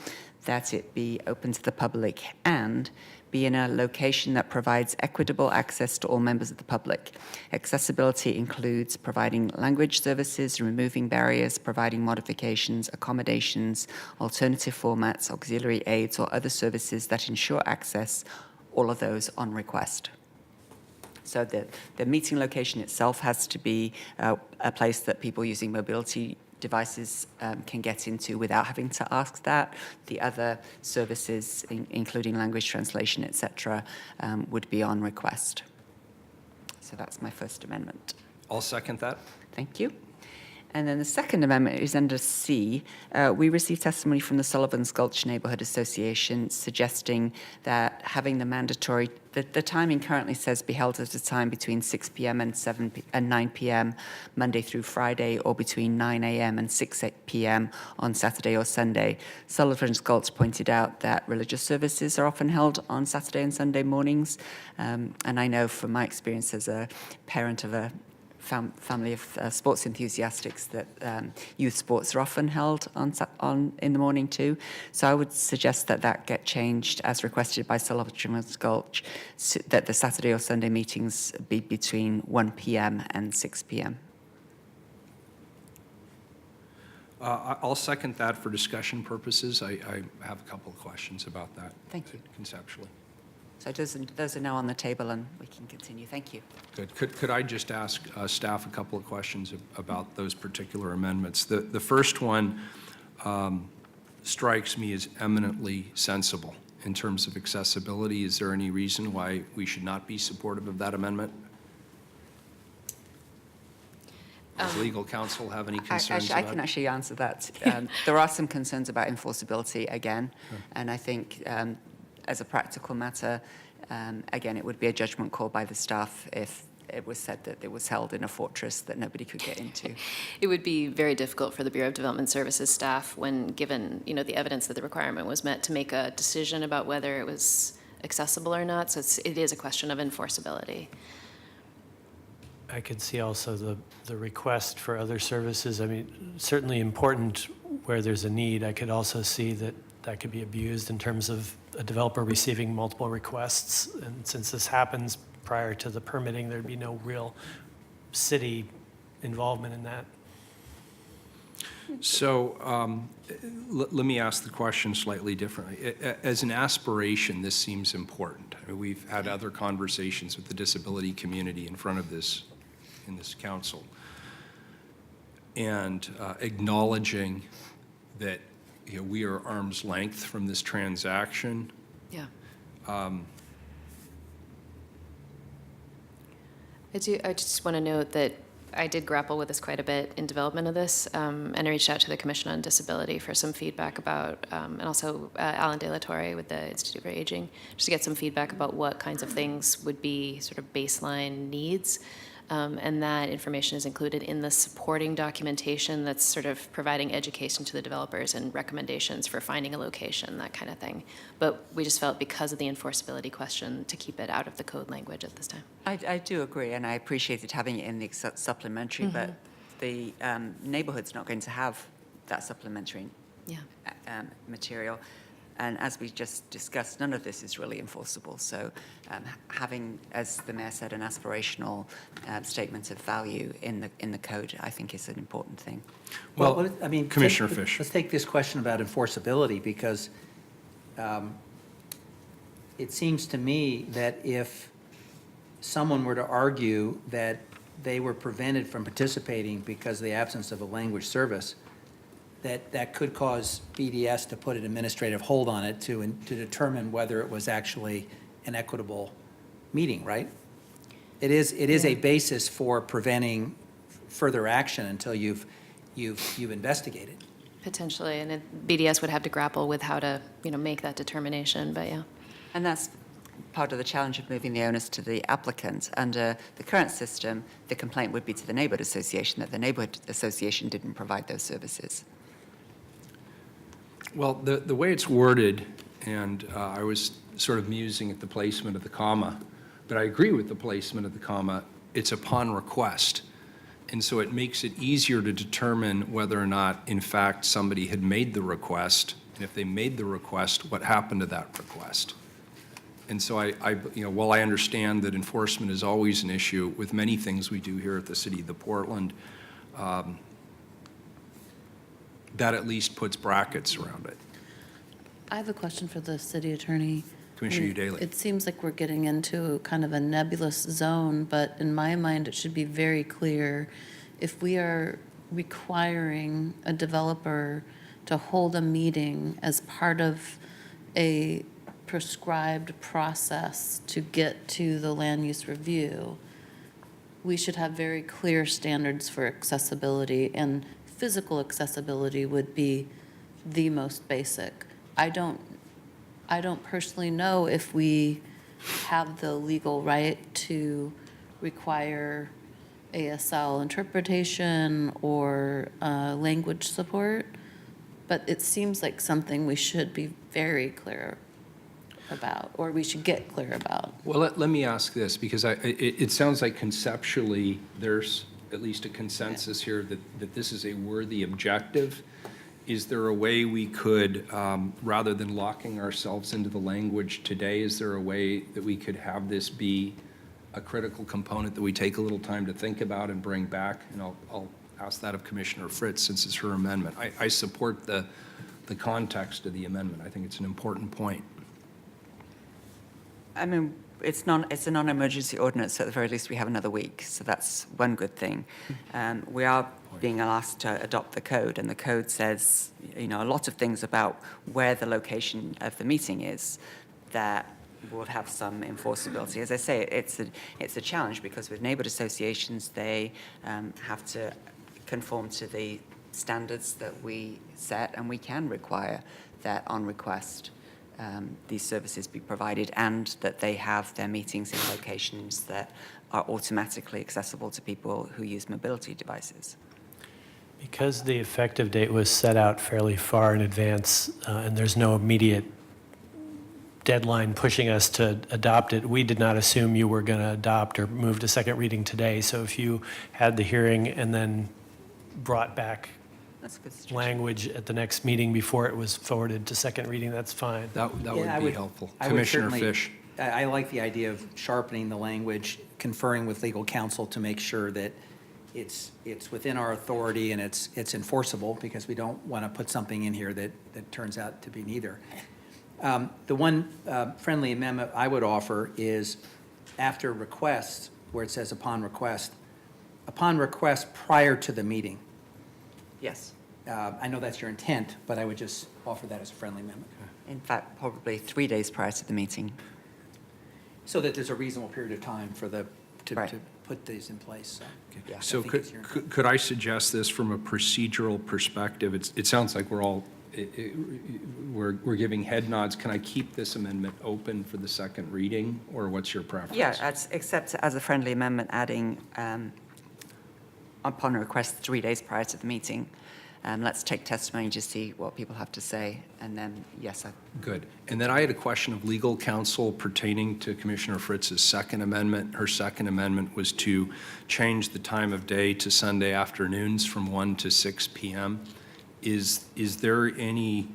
Speaker 8: that it be open to the public and be in a location that provides equitable access to all members of the public. Accessibility includes providing language services, removing barriers, providing modifications, accommodations, alternative formats, auxiliary aids, or other services that ensure access, all of those on request. So the meeting location itself has to be a place that people using mobility devices can get into without having to ask that. The other services, including language translation, et cetera, would be on request. So that's my first amendment.
Speaker 1: I'll second that.
Speaker 8: Thank you. And then the second amendment is under C. We received testimony from the Sullivan's Gulch Neighborhood Association suggesting that having the mandatory, the timing currently says be held at a time between 6 p.m. and 9 p.m. Monday through Friday, or between 9 a.m. and 6 p.m. on Saturday or Sunday. Sullivan's Gulch pointed out that religious services are often held on Saturday and Sunday mornings. And I know from my experience as a parent of a family of sports enthusiasts that youth sports are often held on in the morning too. So I would suggest that get changed as requested by Sullivan's Gulch, so that the Saturday or Sunday meetings be between 1 p.m. and 6 p.m.
Speaker 1: I'll second that for discussion purposes. I have a couple of questions about that.
Speaker 8: Thank you.
Speaker 1: Conceptually.
Speaker 8: So those are now on the table, and we can continue. Thank you.
Speaker 1: Good. Could I just ask staff a couple of questions about those particular amendments? The first one strikes me as eminently sensible in terms of accessibility. Is there any reason why we should not be supportive of that amendment? Does legal counsel have any concerns
Speaker 8: I
Speaker 1: about
Speaker 8: can
Speaker 1: it?
Speaker 8: actually answer that. There are some concerns about enforceability again, and I think as a practical matter, again, it would be a judgment call by the staff if it was said that it was held in a fortress that nobody could get into.
Speaker 3: It would be very difficult for the Bureau of Development Services staff, when given, the evidence that the requirement was met, to make a decision about whether it was accessible or not. So it is a question of enforceability.
Speaker 5: I could see also the request for other services. I mean, certainly important where there's a need. I could also see that could be abused in terms of a developer receiving multiple requests. And since this happens prior to the permitting, there'd be no real city involvement in that.
Speaker 1: So let me ask the question slightly differently. As an aspiration, this seems important. I mean, we've had other conversations with the disability community in front of this in this council. And acknowledging that, we are arm's length from this transaction.
Speaker 3: Yeah. I just want to note that I did grapple with this quite a bit in development of this, and I reached out to the Commission on Disability for some feedback about, and also Alan De La Torre with the Institute for Aging, just to get some feedback about what kinds of things would be sort of baseline needs. And that information is included in the supporting documentation that's sort of providing education to the developers and recommendations for finding a location, that kind of thing. But we just felt, because of the enforceability question, to keep it out of the code language at this time.
Speaker 8: I do agree, and I appreciated having it in the supplementary, but the neighborhood's not going to have that supplementary
Speaker 3: Yeah.
Speaker 8: material. And as we just discussed, none of this is really enforceable. So having, as the mayor said, an aspirational statement of value in the code, I think is an important thing.
Speaker 1: Well,
Speaker 6: I mean,
Speaker 1: Commissioner Fish.
Speaker 6: Let's take this question about enforceability, because it seems to me that if someone were to argue that they were prevented from participating because of the absence of a language service, that could cause BDS to put an administrative hold on it to determine whether it was actually an equitable meeting, right? It is a basis for preventing further action until you've investigated.
Speaker 3: Potentially, and BDS would have to grapple with how to, make that determination, but yeah.
Speaker 8: And that's part of the challenge of moving the onus to the applicant. Under the current system, the complaint would be to the neighborhood association, that the neighborhood association didn't provide those services.
Speaker 1: Well, the way it's worded, and I was sort of musing at the placement of the comma, but I agree with the placement of the comma. It's upon request. And so it makes it easier to determine whether or not, in fact, somebody had made the request, and if they made the request, what happened to that request. And so while I understand that enforcement is always an issue with many things we do here at the City of Portland, that at least puts brackets around it.
Speaker 7: I have a question for the city attorney.
Speaker 1: Commissioner Udaly.
Speaker 7: It seems like we're getting into kind of a nebulous zone, but in my mind, it should be very clear if we are requiring a developer to hold a meeting as part of a prescribed process to get to the land use review, we should have very clear standards for accessibility, and physical accessibility would be the most basic. I don't personally know if we have the legal right to require ASL interpretation or language support, but it seems like something we should be very clear about, or we should get clear about.
Speaker 1: Well, let me ask this, because it sounds like conceptually there's at least a consensus here that this is a worthy objective. Is there a way we could, rather than locking ourselves into the language today, is there a way that we could have this be a critical component that we take a little time to think about and bring back? And I'll ask that of Commissioner Fritz, since it's her amendment. I support the context of the amendment. I think it's an important point.
Speaker 8: I mean, it's a non-emergency ordinance, so at the very least we have another week, so that's one good thing. We are being asked to adopt the code, and the code says, a lot of things about where the location of the meeting is that will have some enforceability. As I say, it's a challenge, because with neighborhood associations, they have to conform to the standards that we set, and we can require that on request these services be provided, and that they have their meetings in locations that are automatically accessible to people who use mobility devices.
Speaker 5: Because the effective date was set out fairly far in advance, and there's no immediate deadline pushing us to adopt it, we did not assume you were going to adopt or move to second reading today. So if you had the hearing and then brought back
Speaker 8: That's a good suggestion.
Speaker 5: language at the next meeting before it was forwarded to second reading, that's fine.
Speaker 1: That
Speaker 6: Yeah,
Speaker 1: would be helpful.
Speaker 6: I would
Speaker 1: Commissioner
Speaker 6: certainly-
Speaker 1: Fish.
Speaker 6: I like the idea of sharpening the language, conferring with legal counsel to make sure that it's within our authority and it's enforceable, because we don't want to put something in here that turns out to be neither. The one friendly amendment I would offer is, after request, where it says upon request, upon request prior to the meeting.
Speaker 8: Yes.
Speaker 6: I know that's your intent, but I would just offer that as a friendly amendment,
Speaker 8: In fact, probably 3 days prior to the meeting.
Speaker 6: so that there's a reasonable period of time for to
Speaker 8: Right.
Speaker 6: put these in place.
Speaker 8: Yeah.
Speaker 6: I
Speaker 1: So
Speaker 6: think it's your intent.
Speaker 1: could I suggest this from a procedural perspective? It sounds like we're all, we're giving head nods. Can I keep this amendment open for the second reading, or what's your preference?
Speaker 8: Yeah, except as a friendly amendment, adding upon request 3 days prior to the meeting. Let's take testimony to see what people have to say, and then, yes,
Speaker 1: Good. And then I had a question of legal counsel pertaining to Commissioner Fritz's second amendment. Her second amendment was to change the time of day to Sunday afternoons from 1 to 6 p.m. Is there any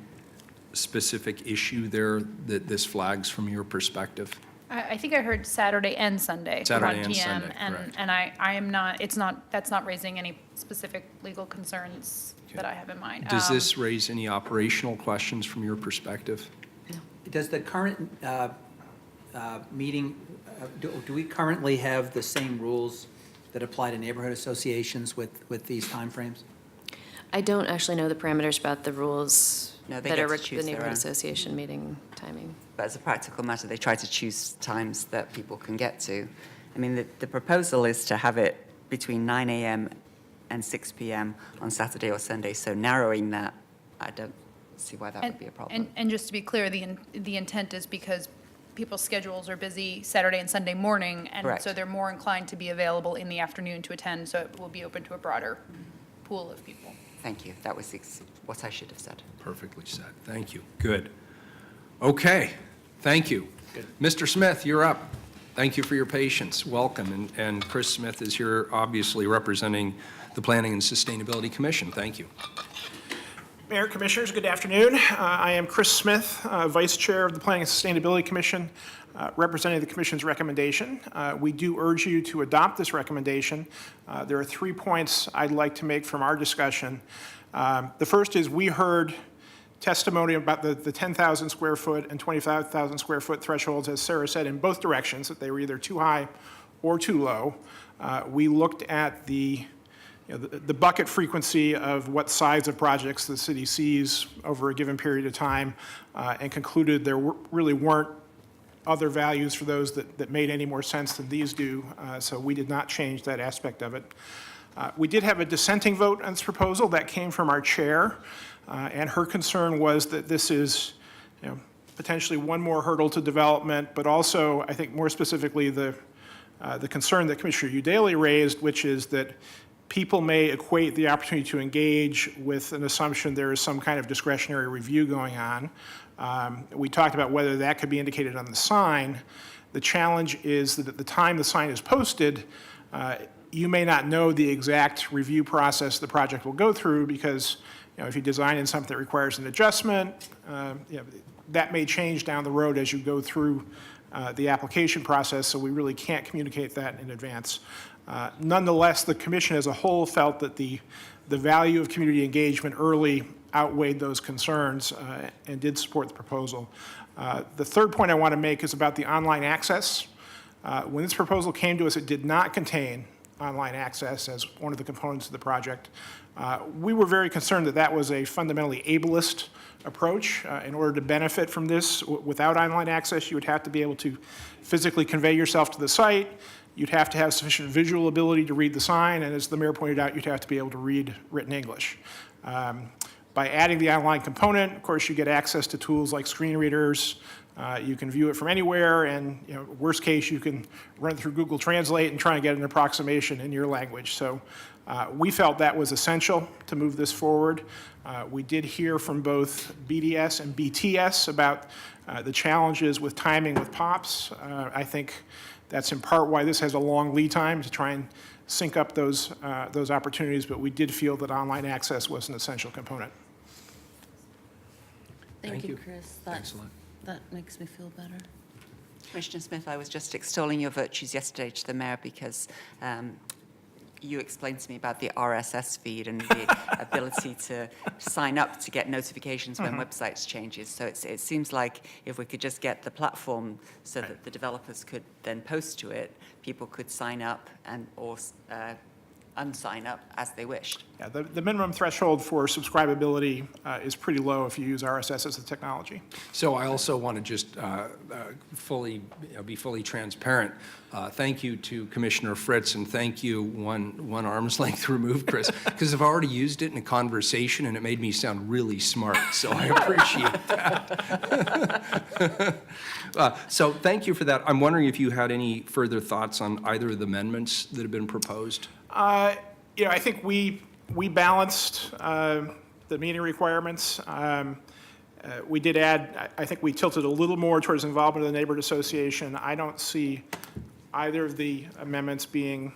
Speaker 1: specific issue there that this flags from your perspective?
Speaker 4: I think I heard Saturday and Sunday.
Speaker 1: Saturday
Speaker 4: 1
Speaker 1: and
Speaker 4: PM,
Speaker 1: Sunday,
Speaker 4: and-
Speaker 1: correct.
Speaker 4: And I am not, that's not raising any specific legal concerns that I have in mind.
Speaker 1: Does this raise any operational questions from your perspective?
Speaker 6: Does the current meeting, do we currently have the same rules that apply to neighborhood associations with these timeframes?
Speaker 3: I don't actually know the parameters about the rules
Speaker 8: No, they
Speaker 3: that
Speaker 8: get
Speaker 3: are
Speaker 8: to
Speaker 3: the
Speaker 8: choose their
Speaker 3: neighborhood
Speaker 8: own.
Speaker 3: association meeting timing.
Speaker 8: but as a practical matter, they try to choose times that people can get to. I mean, the proposal is to have it between 9 a.m. and 6 p.m. on Saturday or Sunday, so narrowing that, I don't see why that would be a problem.
Speaker 4: And just to be clear, the intent is because people's schedules are busy Saturday and Sunday morning, and
Speaker 8: Correct.
Speaker 4: so they're more inclined to be available in the afternoon to attend, so it will be open to a broader pool of people.
Speaker 8: Thank you. That was what I should have said.
Speaker 1: Perfectly said. Thank you. Good. Okay, thank you. Mr. Smith, you're up. Thank you for your patience. Welcome. And Chris Smith is here, obviously representing the Planning and Sustainability Commission. Thank you.
Speaker 9: Mayor, Commissioners, good afternoon. I am Chris Smith, Vice Chair of the Planning and Sustainability Commission, representing the Commission's recommendation. We do urge you to adopt this recommendation. There are 3 points I'd like to make from our discussion. The first is we heard testimony about the 10,000 square foot and 25,000 square foot thresholds, as Sarah said, in both directions, that they were either too high or too low. We looked at the bucket frequency of what size of projects the city sees over a given period of time, and concluded there really weren't other values for those that made any more sense than these do, so we did not change that aspect of it. We did have a dissenting vote on this proposal that came from our chair, and her concern was that this is, potentially one more hurdle to development, but also, I think more specifically, the concern that Commissioner Udaley raised, which is that people may equate the opportunity to engage with an assumption there is some kind of discretionary review going on. We talked about whether that could be indicated on the sign. The challenge is that at the time the sign is posted, you may not know the exact review process the project will go through, because if you design in something that requires an adjustment, that may change down the road as you go through the application process, so we really can't communicate that in advance. Nonetheless, the commission as a whole felt that the value of community engagement early outweighed those concerns, and did support the proposal. The third point I want to make is about the online access. When this proposal came to us, it did not contain online access as one of the components of the project. We were very concerned that that was a fundamentally ableist approach. In order to benefit from this, without online access, you would have to be able to physically convey yourself to the site. You'd have to have sufficient visual ability to read the sign, and as the mayor pointed out, you'd have to be able to read written English. By adding the online component, of course, you get access to tools like screen readers. You can view it from anywhere, and worst case, you can run it through Google Translate and try and get an approximation in your language. So we felt that was essential to move this forward. We did hear from both BDS and BTS about the challenges with timing with POPs. I think that's in part why this has a long lead time, to try and sync up those opportunities, but we did feel that online access was an essential component.
Speaker 7: Thank you,
Speaker 1: you.
Speaker 7: Chris.
Speaker 1: Excellent.
Speaker 7: That makes me feel better.
Speaker 8: Commissioner Smith, I was just extolling your virtues yesterday to the mayor because you explained to me about the RSS feed and the ability to sign up to get notifications when websites changes. So it seems like if we could just get the platform so that the developers could then post to it, people could sign up and or unsign up as they wished.
Speaker 9: Yeah, the minimum threshold for subscribability is pretty low if you use RSS as the technology.
Speaker 1: So I also want to just be fully transparent. Thank you to Commissioner Fritz, and thank you, one arm's length removed, Chris, because I've already used it in a conversation, and it made me sound really smart, so I appreciate that. So thank you for that. I'm wondering if you had any further thoughts on either of the amendments that have been proposed?
Speaker 9: I think we balanced the meeting requirements. We did add, I think we tilted a little more towards involvement of the neighborhood association. I don't see either of the amendments being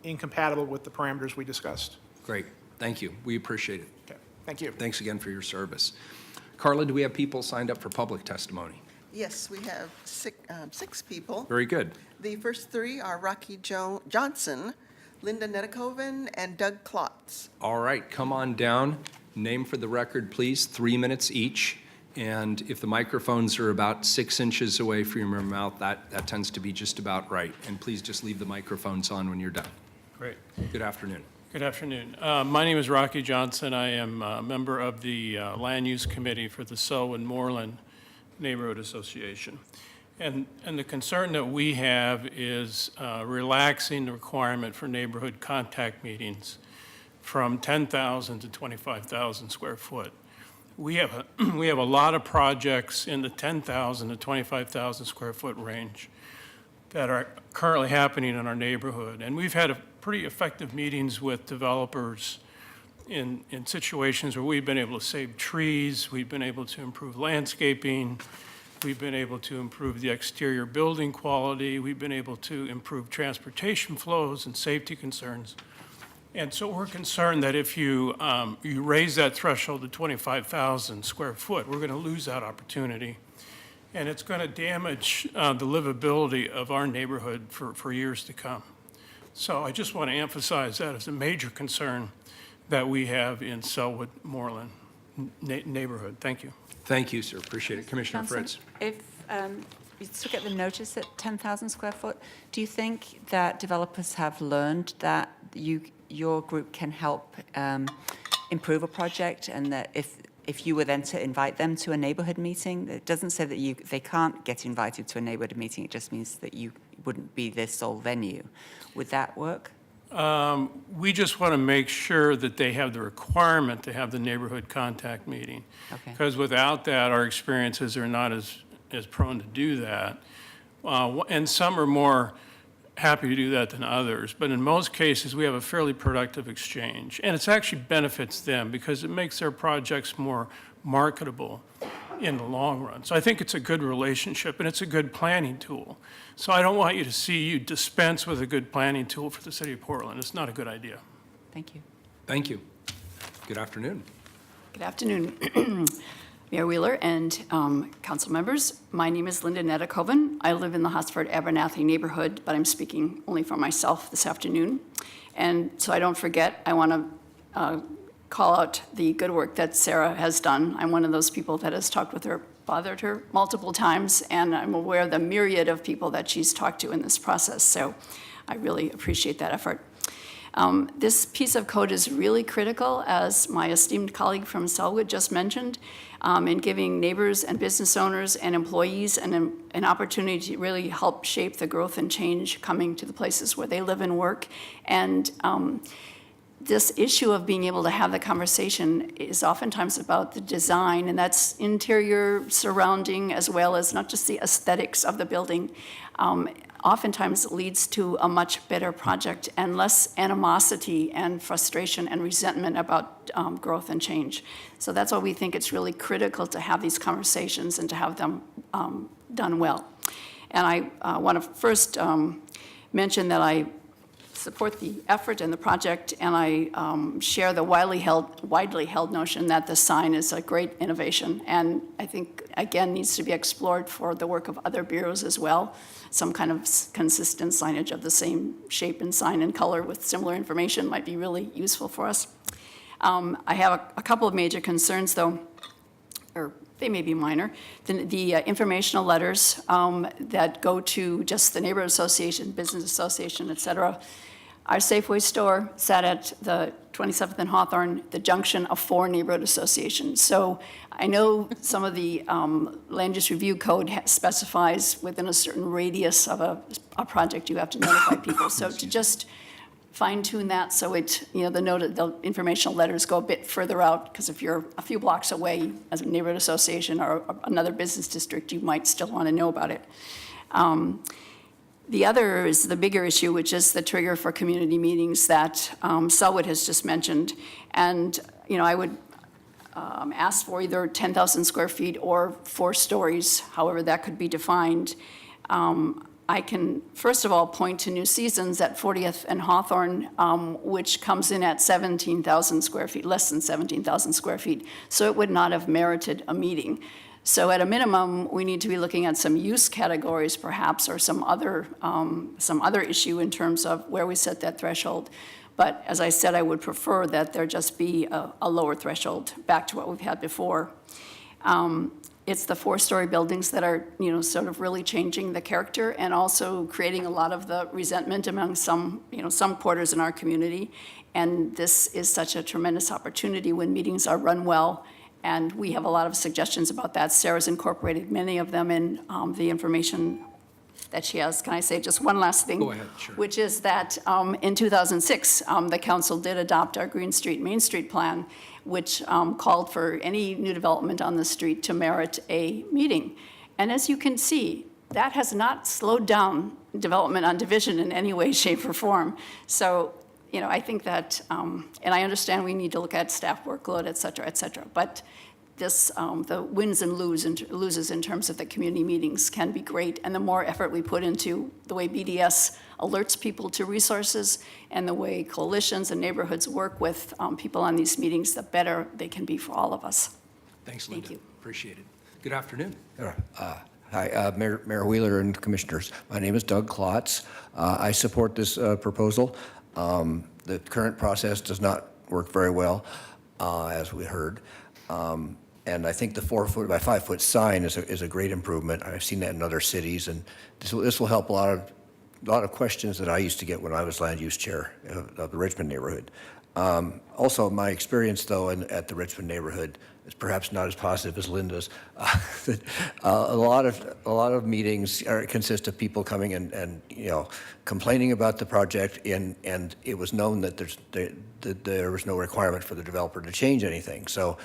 Speaker 9: incompatible with the parameters we discussed.
Speaker 1: Great, thank you. We appreciate it.
Speaker 9: Okay, thank you.
Speaker 1: Thanks again for your service. Carla, do we have people signed up for public testimony?
Speaker 2: Yes, we have six people.
Speaker 1: Very good.
Speaker 2: The first three are Rocky Johnson, Linda Nedekoven, and Doug Klotz.
Speaker 1: All right, come on down. Name for the record, please, 3 minutes each. And if the microphones are about 6 inches away from your mouth, that tends to be just about right. And please just leave the microphones on when you're done.
Speaker 10: Great.
Speaker 1: Good afternoon.
Speaker 10: Good afternoon. My name is Rocky Johnson. I am a member of the Land Use Committee for the Selwood Moreland Neighborhood Association. And the concern that we have is relaxing the requirement for neighborhood contact meetings from 10,000 to 25,000 square foot. We have a lot of projects in the 10,000 to 25,000 square foot range that are currently happening in our neighborhood. And we've had pretty effective meetings with developers in situations where we've been able to save trees, we've been able to improve landscaping, we've been able to improve the exterior building quality, we've been able to improve transportation flows and safety concerns. And so we're concerned that if you raise that threshold to 25,000 square foot, we're going to lose that opportunity. And it's going to damage the livability of our neighborhood for years to come. So I just want to emphasize that as a major concern that we have in Selwood Moreland neighborhood. Thank you.
Speaker 1: Thank you, sir. Appreciate it. Commissioner
Speaker 8: Johnson,
Speaker 1: Fritz.
Speaker 8: If you still get the notice at 10,000 square foot, do you think that developers have learned that your group can help improve a project, and that if you were then to invite them to a neighborhood meeting, it doesn't say that they can't get invited to a neighborhood meeting, it just means that you wouldn't be their sole venue. Would that work?
Speaker 10: We just want to make sure that they have the requirement to have the neighborhood contact meeting.
Speaker 8: Okay.
Speaker 10: Because without that, our experiences are not as prone to do that. And some are more happy to do that than others. But in most cases, we have a fairly productive exchange. And it actually benefits them because it makes their projects more marketable in the long run. So I think it's a good relationship, and it's a good planning tool. So I don't want you to see you dispense with a good planning tool for the city of Portland. It's not a good idea.
Speaker 8: Thank you.
Speaker 1: Thank you. Good afternoon.
Speaker 11: Good afternoon, Mayor Wheeler and council members. My name is Linda Nedekoven. I live in the Hosford-Abernathy neighborhood, but I'm speaking only for myself this afternoon. And so I don't forget, I want to call out the good work that Sarah has done. I'm one of those people that has talked with her, bothered her multiple times, and I'm aware of the myriad of people that she's talked to in this process. So I really appreciate that effort. This piece of code is really critical, as my esteemed colleague from Selwood just mentioned, in giving neighbors and business owners and employees an opportunity to really help shape the growth and change coming to the places where they live and work. And this issue of being able to have the conversation is oftentimes about the design, and that's interior surrounding as well as not just the aesthetics of the building. Oftentimes it leads to a much better project and less animosity and frustration and resentment about growth and change. So that's why we think it's really critical to have these conversations and to have them done well. And I want to first mention that I support the effort and the project, and I share the widely held notion that the sign is a great innovation, and I think, again, needs to be explored for the work of other bureaus as well. Some kind of consistent signage of the same shape and sign and color with similar information might be really useful for us. I have a couple of major concerns, though, or they may be minor. The informational letters that go to just the neighborhood association, business association, et cetera, Our Safeway store sat at the 27th and Hawthorne, the junction of 4 neighborhood associations. So I know some of the land use review code specifies within a certain radius of a project, you have to notify people. So to just fine tune that so it, the informational letters go a bit further out, because if you're a few blocks away as a neighborhood association or another business district, you might still want to know about it. The other is the bigger issue, which is the trigger for community meetings that Selwood has just mentioned. And, I would ask for either 10,000 square feet or 4 stories, however that could be defined. I can, first of all, point to New Seasons at 40th and Hawthorne, which comes in at 17,000 square feet, less than 17,000 square feet. So it would not have merited a meeting. So at a minimum, we need to be looking at some use categories perhaps, or some other issue in terms of where we set that threshold. But as I said, I would prefer that there just be a lower threshold back to what we've had before. It's the 4-story buildings that are, sort of really changing the character and also creating a lot of the resentment among some quarters in our community. And this is such a tremendous opportunity when meetings are run well. And we have a lot of suggestions about that. Sarah's incorporated many of them in the information that she has. Can I say just one last thing?
Speaker 1: Go ahead, sure.
Speaker 11: Which is that in 2006, the council did adopt our Green Street, Main Street plan, which called for any new development on the street to merit a meeting. And as you can see, that has not slowed down development on Division in any way, shape, or form. So, I think that, and I understand we need to look at staff workload, et cetera, but this, the wins and loses in terms of the community meetings can be great. And the more effort we put into the way BDS alerts people to resources and the way coalitions and neighborhoods work with people on these meetings, the better they can be for all of us.
Speaker 1: Thanks, Linda.
Speaker 11: Thank you.
Speaker 1: Appreciate it. Good afternoon.
Speaker 12: Hi, Mayor Wheeler and Commissioners. My name is Doug Klotz. I support this proposal. The current process does not work very well, as we heard. And I think the 4-foot by 5-foot sign is a great improvement. I've seen that in other cities, and this will help a lot of questions that I used to get when I was land use chair of the Richmond neighborhood. Also, my experience though at the Richmond neighborhood is perhaps not as positive as Linda's. A lot of meetings consist of people coming and complaining about the project, and it was known that there was no requirement for the developer to change anything. So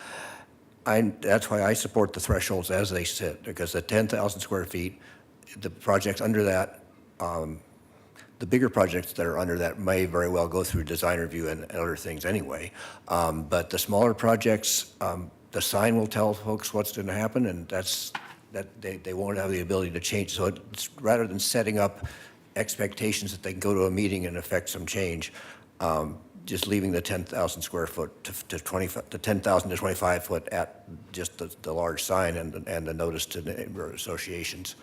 Speaker 12: that's why I support the thresholds as they sit, because the 10,000 square feet, the projects under that, the bigger projects that are under that may very well go through design review and other things anyway. But the smaller projects, the sign will tell folks what's going to happen, and they won't have the ability to change. So it's, rather than setting up expectations that they can go to a meeting and affect some change, just leaving the 10,000 square foot to 10,000 to 25 foot at just the large sign and the notice to neighborhood associations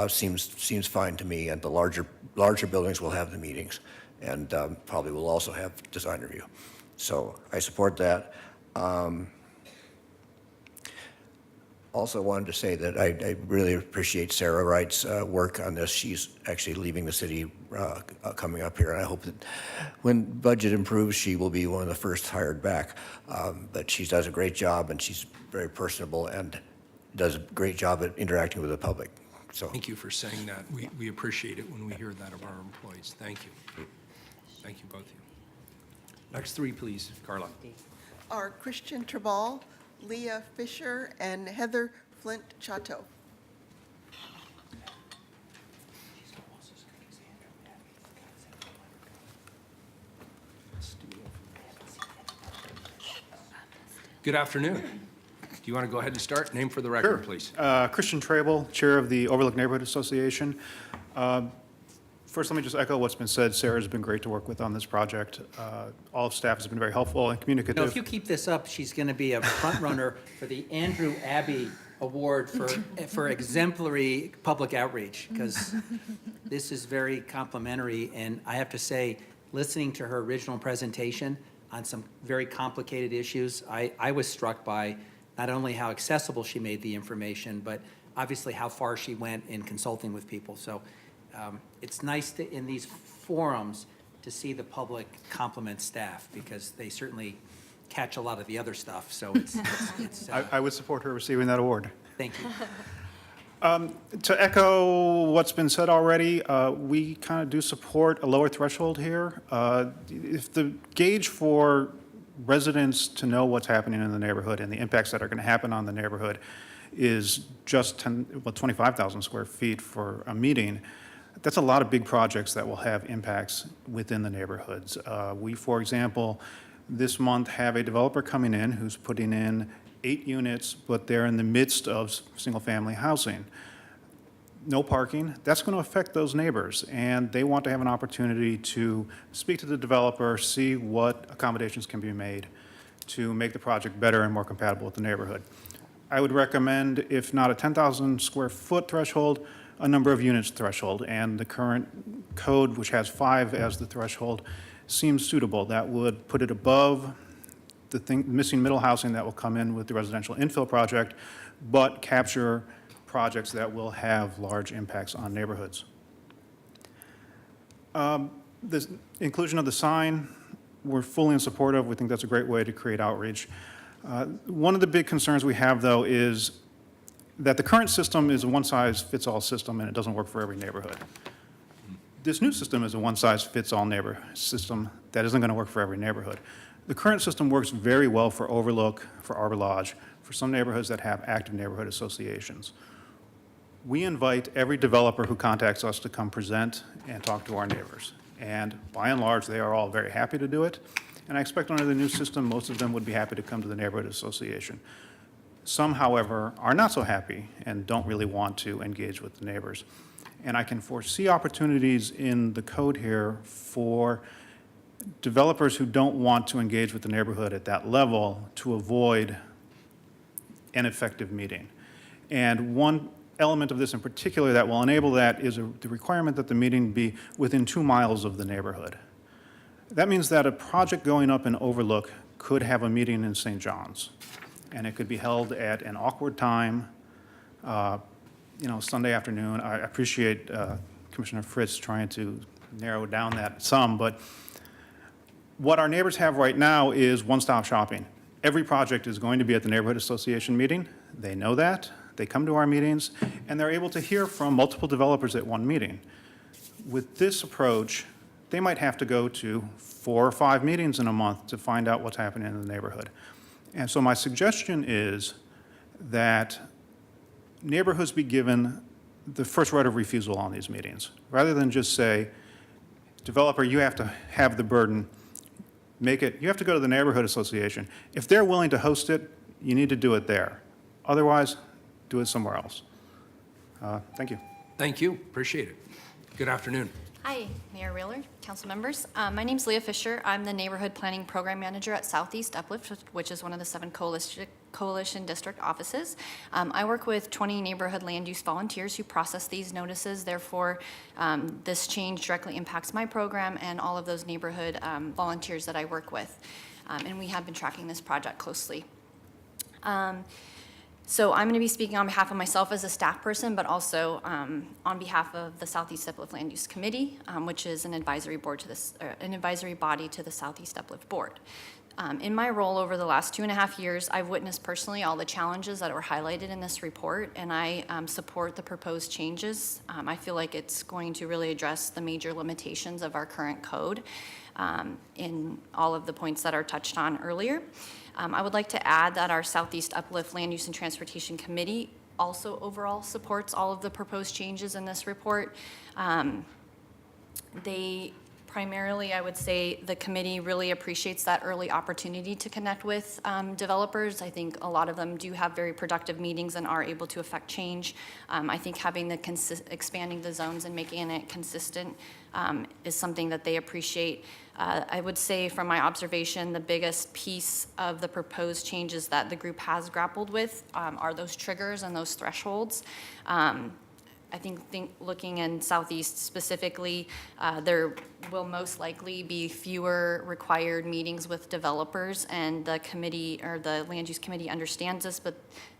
Speaker 12: seems fine to me. And the larger buildings will have the meetings, and probably will also have design review. So I support that. Also wanted to say that I really appreciate Sarah Wright's work on this. She's actually leaving the city coming up here, and I hope that when budget improves, she will be one of the first hired back. But she does a great job, and she's very personable and does a great job at interacting with the public. So
Speaker 1: Thank you for saying that. We appreciate it when we hear that of our employees. Thank you. Thank you, both of you. Next 3, please, Carla.
Speaker 2: Are Christian Trabal, Leah Fisher, and Heather Flint Chateau.
Speaker 1: Good afternoon. Do you want to go ahead and start? Name for the record, please.
Speaker 13: Christian Trable, Chair of the Overlook Neighborhood Association. First, let me just echo what's been said. Sarah's been great to work with on this project. All of staff has been very helpful and communicative.
Speaker 6: If you keep this up, she's going to be a front runner for the Andrew Abbey Award for exemplary public outreach, because this is very complimentary. And I have to say, listening to her original presentation on some very complicated issues, I was struck by not only how accessible she made the information, but obviously how far she went in consulting with people. So it's nice to, in these forums, to see the public compliment staff, because they certainly catch a lot of the other stuff, so it's
Speaker 13: I would support her receiving that award.
Speaker 6: thank you.
Speaker 13: To echo what's been said already, we kind of do support a lower threshold here. If the gauge for residents to know what's happening in the neighborhood and the impacts that are going to happen on the neighborhood is just 25,000 square feet for a meeting, that's a lot of big projects that will have impacts within the neighborhoods. We, for example, this month have a developer coming in who's putting in 8 units, but they're in the midst of single-family housing. No parking, that's going to affect those neighbors, and they want to have an opportunity to speak to the developer, see what accommodations can be made to make the project better and more compatible with the neighborhood. I would recommend, if not a 10,000 square foot threshold, a number of units threshold, and the current code, which has 5 as the threshold, seems suitable. That would put it above the missing middle housing that will come in with the residential infill project, but capture projects that will have large impacts on neighborhoods. The inclusion of the sign, we're fully in support of. We think that's a great way to create outreach. One of the big concerns we have, though, is that the current system is a one-size-fits-all system, and it doesn't work for every neighborhood. This new system is a one-size-fits-all system that isn't going to work for every neighborhood. The current system works very well for Overlook, for Arbor Lodge, for some neighborhoods that have active neighborhood associations. We invite every developer who contacts us to come present and talk to our neighbors. And by and large, they are all very happy to do it. And I expect under the new system, most of them would be happy to come to the neighborhood association. Some, however, are not so happy and don't really want to engage with the neighbors. And I can foresee opportunities in the code here for developers who don't want to engage with the neighborhood at that level to avoid an effective meeting. And one element of this in particular that will enable that is the requirement that the meeting be within 2 miles of the neighborhood. That means that a project going up in Overlook could have a meeting in St. John's, and it could be held at an awkward time, Sunday afternoon. I appreciate Commissioner Fritz trying to narrow down that some, but what our neighbors have right now is one-stop shopping. Every project is going to be at the neighborhood association meeting. They know that. They come to our meetings, and they're able to hear from multiple developers at one meeting. With this approach, they might have to go to 4 or 5 meetings in a month to find out what's happening in the neighborhood. And so my suggestion is that neighborhoods be given the first right of refusal on these meetings, rather than just say, developer, you have to have the burden. You have to go to the neighborhood association. If they're willing to host it, you need to do it there. Otherwise, do it somewhere else. Thank you.
Speaker 1: Thank you, appreciate it. Good afternoon.
Speaker 14: Hi, Mayor Wheeler, council members. My name's Leah Fisher. I'm the Neighborhood Planning Program Manager at Southeast Uplift, which is one of the 7 coalition district offices. I work with 20 neighborhood land use volunteers who process these notices. Therefore, this change directly impacts my program and all of those neighborhood volunteers that I work with. And we have been tracking this project closely. So I'm going to be speaking on behalf of myself as a staff person, but also on behalf of the Southeast Uplift Land Use Committee, which is an advisory board to this, an advisory body to the Southeast Uplift Board. In my role over the last 2.5 years, I've witnessed personally all the challenges that were highlighted in this report, and I support the proposed changes. I feel like it's going to really address the major limitations of our current code in all of the points that are touched on earlier. I would like to add that our Southeast Uplift Land Use and Transportation Committee also overall supports all of the proposed changes in this report. They primarily, I would say, the committee really appreciates that early opportunity to connect with developers. I think a lot of them do have very productive meetings and are able to affect change. I think having the expanding the zones and making it consistent is something that they appreciate. I would say from my observation, the biggest piece of the proposed changes that the group has grappled with are those triggers and those thresholds. I think looking in Southeast specifically, there will most likely be fewer required meetings with developers, and the committee, or the Land Use Committee understands this, but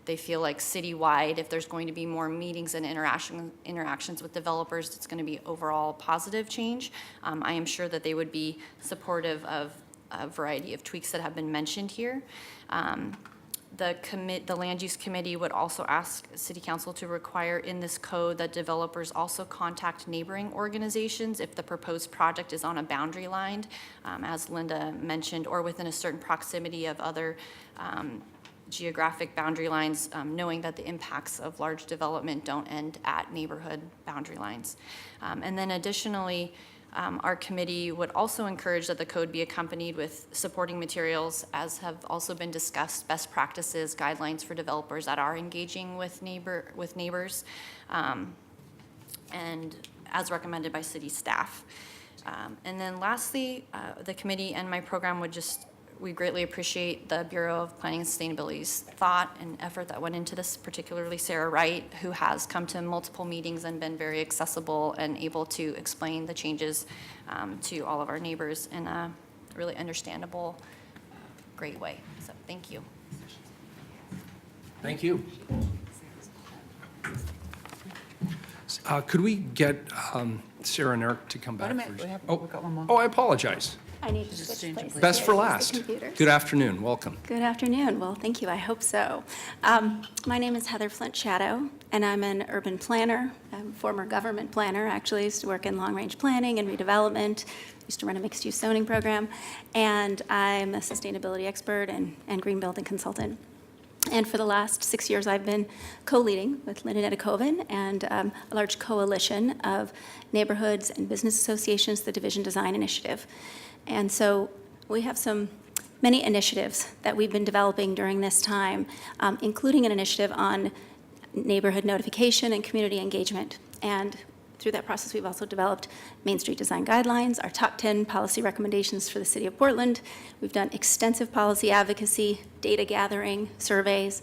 Speaker 14: they feel like citywide, if there's going to be more meetings and interactions with developers, it's going to be overall positive change. I am sure that they would be supportive of a variety of tweaks that have been mentioned here. The Land Use Committee would also ask City Council to require in this code that developers also contact neighboring organizations if the proposed project is on a boundary line, as Linda mentioned, or within a certain proximity of other geographic boundary lines, knowing that the impacts of large development don't end at neighborhood boundary lines. And then additionally, our committee would also encourage that the code be accompanied with supporting materials, as have also been discussed, best practices, guidelines for developers that are engaging with neighbors, and as recommended by city staff. And then lastly, the committee and my program we greatly appreciate the Bureau of Planning and Sustainability's thought and effort that went into this, particularly Sarah Wright, who has come to multiple meetings and been very accessible and able to explain the changes to all of our neighbors in a really understandable, great way. So thank you.
Speaker 1: Thank you. Could we get Sarah and Eric to come back?
Speaker 8: Wait a minute,
Speaker 1: first?
Speaker 8: we've got one more.
Speaker 1: Oh, I apologize.
Speaker 15: I need to switch places.
Speaker 1: Best for
Speaker 15: Use the
Speaker 1: last.
Speaker 15: computer.
Speaker 1: Good afternoon, welcome.
Speaker 15: Good afternoon. Well, thank you. I hope so. My name is Heather Flint Shadow, and I'm an urban planner. I'm a former government planner, actually. Used to work in long-range planning and redevelopment. Used to run a mixed-use zoning program. And I'm a sustainability expert and green building consultant. And for the last 6 years, I've been co-leading with Linda Netakoven and a large coalition of neighborhoods and business associations, the Division Design Initiative. And so we have many initiatives that we've been developing during this time, including an initiative on neighborhood notification and community engagement. And through that process, we've also developed Main Street Design Guidelines, our top 10 policy recommendations for the City of Portland. We've done extensive policy advocacy, data gathering, surveys,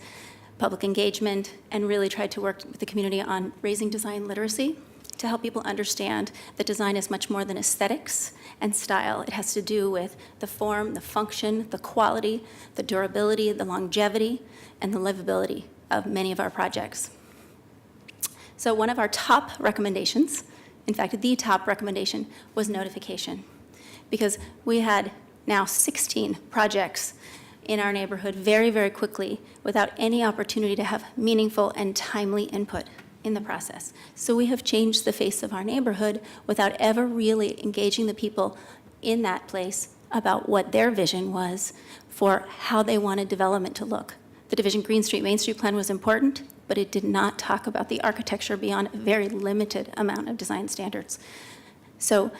Speaker 15: public engagement, and really tried to work with the community on raising design literacy to help people understand that design is much more than aesthetics and style. It has to do with the form, the function, the quality, the durability, the longevity, and the livability of many of our projects. So one of our top recommendations, in fact, the top recommendation, was notification. Because we had now 16 projects in our neighborhood very, very quickly without any opportunity to have meaningful and timely input in the process. So we have changed the face of our neighborhood without ever really engaging the people in that place about what their vision was for how they wanted development to look. The Division Green Street, Main Street plan was important, but it did not talk about the architecture beyond a very limited amount of design standards. So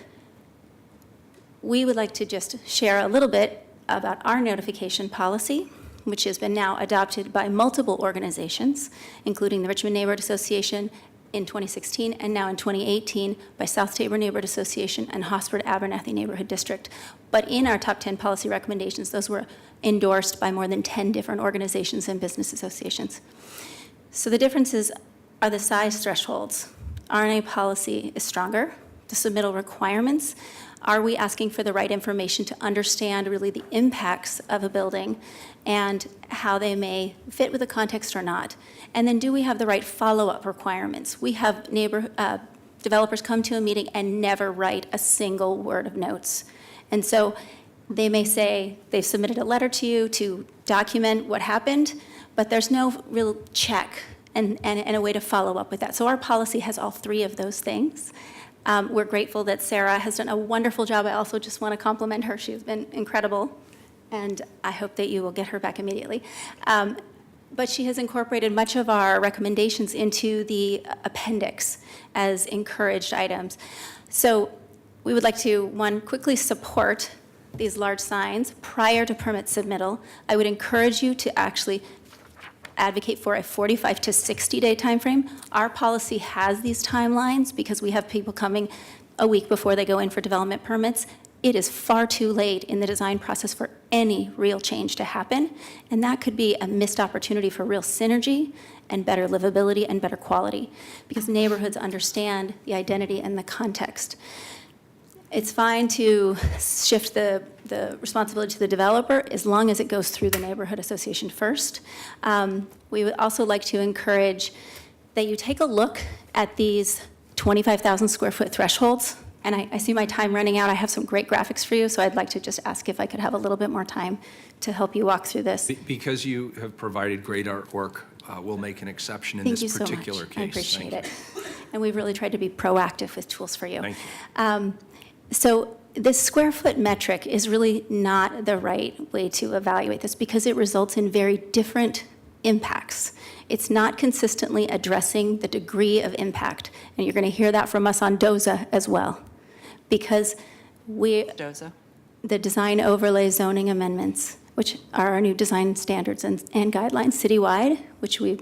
Speaker 15: we would like to just share a little bit about our notification policy, which has been now adopted by multiple organizations, including the Richmond Neighborhood Association in 2016, and now in 2018 by South Tabor Neighborhood Association and Hosford Abernathy Neighborhood District. But in our top 10 policy recommendations, those were endorsed by more than 10 different organizations and business associations. So the differences are the size thresholds. RNA policy is stronger. The submittal requirements, are we asking for the right information to understand really the impacts of a building and how they may fit with the context or not? And then do we have the right follow-up requirements? We have developers come to a meeting and never write a single word of notes. And so they may say they've submitted a letter to you to document what happened, but there's no real check and a way to follow up with that. So our policy has all three of those things. We're grateful that Sarah has done a wonderful job. I also just want to compliment her. She's been incredible, and I hope that you will get her back immediately. But she has incorporated much of our recommendations into the appendix as encouraged items. So we would like to, one, quickly support these large signs prior to permit submittal. I would encourage you to actually advocate for a 45 to 60-day timeframe. Our policy has these timelines because we have people coming a week before they go in for development permits. it is far too late in the design process for any real change to happen, and that could be a missed opportunity for real synergy and better livability and better quality, because neighborhoods understand the identity and the context. It's fine to shift the responsibility to the developer as long as it goes through the neighborhood association first. We would also like to encourage that you take a look at these 25,000 square foot thresholds. And I see my time running out. I have some great graphics for you, so I'd like to just ask if I could have a little bit more time to help you walk through this.
Speaker 1: Because you have provided great artwork, we'll make an exception in
Speaker 15: Thank you
Speaker 1: this
Speaker 15: so
Speaker 1: particular
Speaker 15: much.
Speaker 1: case.
Speaker 15: I appreciate
Speaker 1: Thank
Speaker 15: it. And we've really tried to be proactive with tools for you.
Speaker 1: Thank you.
Speaker 15: So this square foot metric is really not the right way to evaluate this because it results in very different impacts. It's not consistently addressing the degree of impact. And you're going to hear that from us on DOZA as well. Because
Speaker 8: DOZA.
Speaker 15: the design overlay zoning amendments, which are our new design standards and guidelines citywide, which we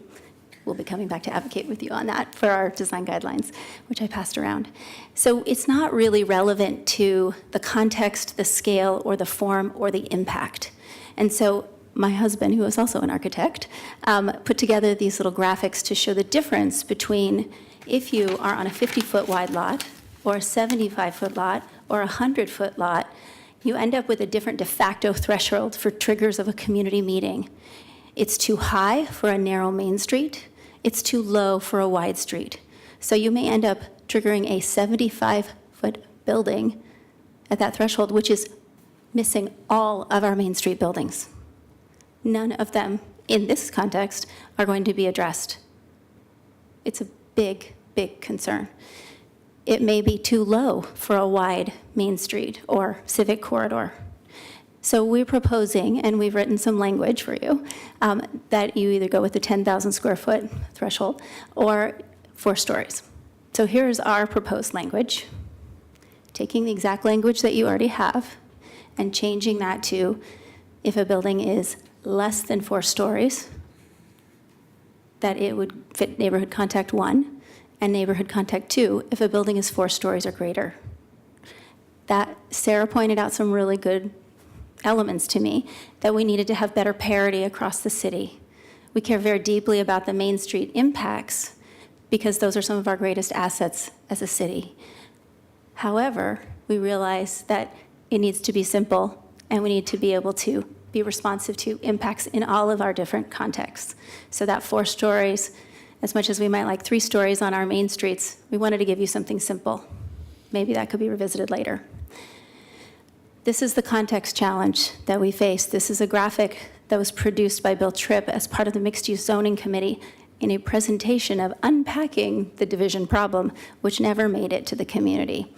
Speaker 15: will be coming back to advocate with you on that for our design guidelines, which I passed around. So it's not really relevant to the context, the scale, or the form, or the impact. And so my husband, who is also an architect, put together these little graphics to show the difference between if you are on a 50-foot wide lot, or a 75-foot lot, or a 100-foot lot, you end up with a different de facto threshold for triggers of a community meeting. It's too high for a narrow main street. It's too low for a wide street. So you may end up triggering a 75-foot building at that threshold, which is missing all of our Main Street buildings. None of them, in this context, are going to be addressed. It's a big, big concern. It may be too low for a wide Main Street or civic corridor. So we're proposing, and we've written some language for you, that you either go with the 10,000 square foot threshold or 4 stories. So here's our proposed language, taking the exact language that you already have and changing that to if a building is less than 4 stories, that it would fit neighborhood contact 1 and neighborhood contact 2 if a building is 4 stories or greater. That Sarah pointed out some really good elements to me, that we needed to have better parity across the city. We care very deeply about the Main Street impacts because those are some of our greatest assets as a city. However, we realize that it needs to be simple and we need to be able to be responsive to impacts in all of our different contexts. So that 4 stories, as much as we might like 3 stories on our main streets, we wanted to give you something simple. Maybe that could be revisited later. This is the context challenge that we face. This is a graphic that was produced by Bill Tripp as part of the Mixed-Use Zoning Committee in a presentation of unpacking the division problem, which never made it to the community.